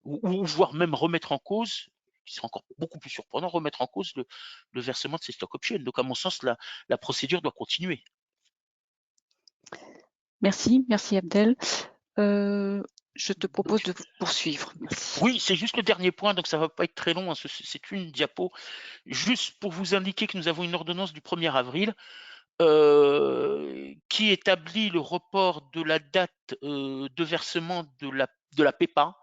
ou voire même remettre en cause, qui serait encore beaucoup plus surprenant, remettre en cause le versement de ces stock options. Donc, à mon sens, la procédure doit continuer. Merci Abdel. Je te propose de poursuivre. Merci. Oui, c'est juste le dernier point, donc ça ne va pas être très long. C'est une diapo. Juste pour vous indiquer que nous avons une ordonnance du 1er avril qui établit le report de la date de versement de la PEPA,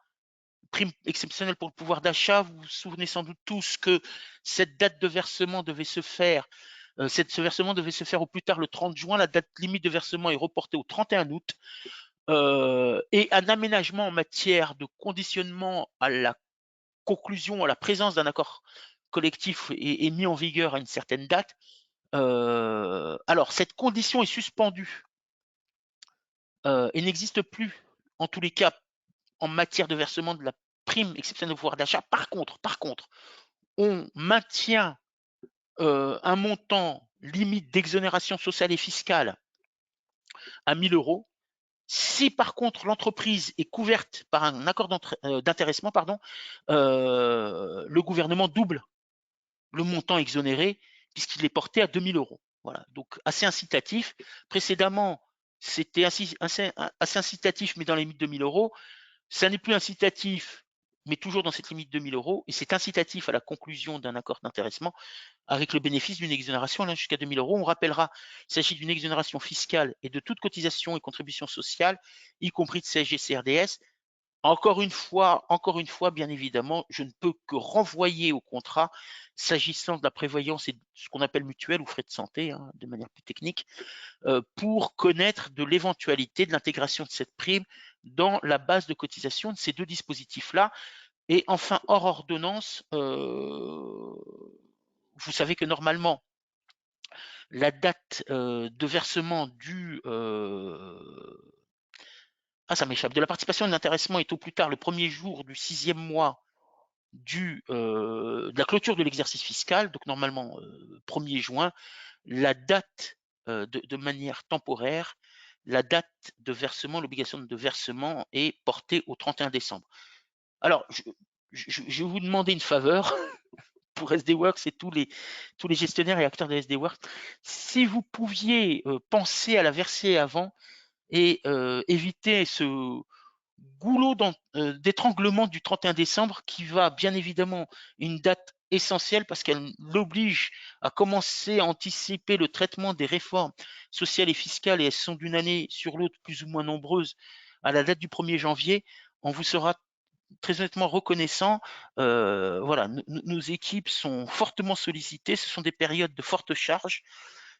prime exceptionnelle pour le pouvoir d'achat. Vous vous souvenez sans doute tous que cette date de versement devait se faire, ce versement devait se faire au plus tard le 30 juin. La date limite de versement est reportée au 31 août. Et un aménagement en matière de conditionnement à la conclusion, à la présence d'un accord collectif est mis en vigueur à une certaine date. Alors, cette condition est suspendue et n'existe plus, en tous les cas, en matière de versement de la prime exceptionnelle de pouvoir d'achat. Par contre, on maintient un montant limite d'exonération sociale et fiscale à 1 000 euros. Si par contre l'entreprise est couverte par un accord d'intéressement, le gouvernement double le montant exonéré puisqu'il est porté à 2 000 euros. Voilà, donc assez incitatif. Précédemment, c'était assez incitatif, mais dans les limites de 2 000 euros. Ça n'est plus incitatif, mais toujours dans cette limite de 2 000 euros. Et c'est incitatif à la conclusion d'un accord d'intéressement avec le bénéfice d'une exonération allant jusqu'à 2 000 euros. On rappellera qu'il s'agit d'une exonération fiscale et de toute cotisation et contribution sociale, y compris de CSG, CRDS, Encore une fois, bien évidemment, je ne peux que renvoyer au contrat s'agissant de la prévoyance et ce qu'on appelle mutuelle ou frais de santé, hein, de manière plus technique, pour connaître de l'éventualité de l'intégration de cette prime dans la base de cotisation de ces deux dispositifs-là. Et enfin, hors ordonnance, vous savez que normalement, la date de versement ça m'échappe, de la participation et de l'intéressement est au plus tard le premier jour du 6e mois de la clôture de l'exercice fiscal, donc normalement 1er juin. La date de manière temporaire, la date de versement, l'obligation de versement est portée au 31 décembre. Alors, je vais vous demander une faveur pour SD Works et tous les gestionnaires et acteurs de SD Works. Si vous pouviez penser à la verser avant et éviter ce goulot d'étranglement du 31 décembre qui va bien évidemment une date essentielle parce qu'elle l'oblige à commencer à anticiper le traitement des réformes sociales et fiscales, et elles sont d'une année sur l'autre plus ou moins nombreuses à la date du 1er janvier. On vous sera très honnêtement reconnaissant. Voilà, nos équipes sont fortement sollicitées, ce sont des périodes de forte charge.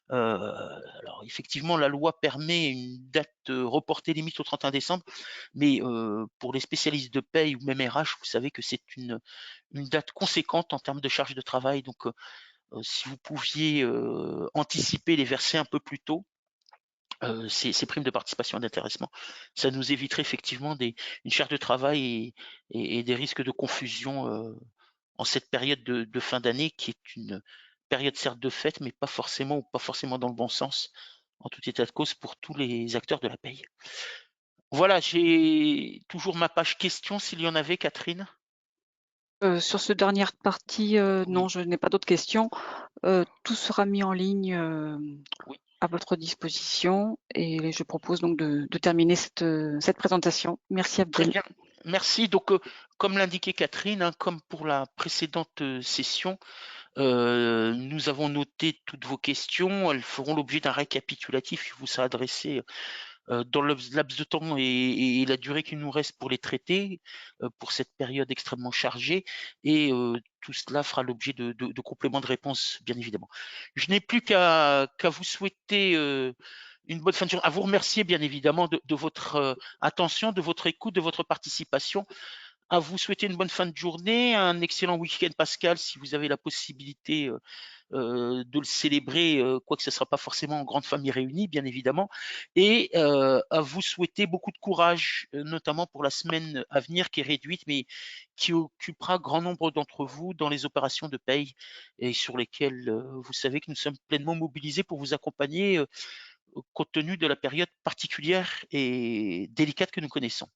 Alors effectivement, la loi permet une date reportée limite au 31 décembre, mais pour les spécialistes de paye ou même RH, vous savez que c'est une date conséquente en termes de charge de travail. Donc, si vous pouviez anticiper les verser un peu plus tôt, ces primes de participation et d'intéressement, ça nous éviterait effectivement une charge de travail et des risques de confusion en cette période de fin d'année qui est une période certes de fête, mais pas forcément dans le bon sens, en tout état de cause, pour tous les acteurs de la paye. Voilà, j'ai toujours ma page questions s'il y en avait, Catherine. Sur ce dernière partie, non, Oui. je n'ai pas d'autres questions. Tout sera mis en ligne Oui. à votre disposition et je propose donc de terminer cette présentation. Merci Très Abdel. bien, merci. Donc, comme l'indiquait Catherine, hein, comme pour la précédente session, nous avons noté toutes vos questions. Elles feront l'objet d'un récapitulatif qui vous sera adressé dans le laps de temps et la durée qu'il nous reste pour les traiter, pour cette période extrêmement chargée. Et tout cela fera l'objet de compléments de réponse, bien évidemment. Je n'ai plus qu'à vous souhaiter une bonne fin de journée, à vous remercier bien évidemment de votre attention, de votre écoute, de votre participation, à vous souhaiter une bonne fin de journée, un excellent week-end Pascal, si vous avez la possibilité de le célébrer, quoique ce ne sera pas forcément en grande famille réunie, bien évidemment, et à vous souhaiter beaucoup de courage, notamment pour la semaine à venir qui est réduite, mais qui occupera grand nombre d'entre vous dans les opérations de paye et sur lesquelles vous savez que nous sommes pleinement mobilisés pour vous accompagner compte tenu de la période particulière et délicate que nous connaissons.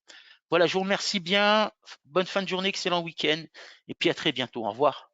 Voilà, je vous remercie bien. Bonne fin de journée, excellent week-end, et puis à très bientôt. Au revoir.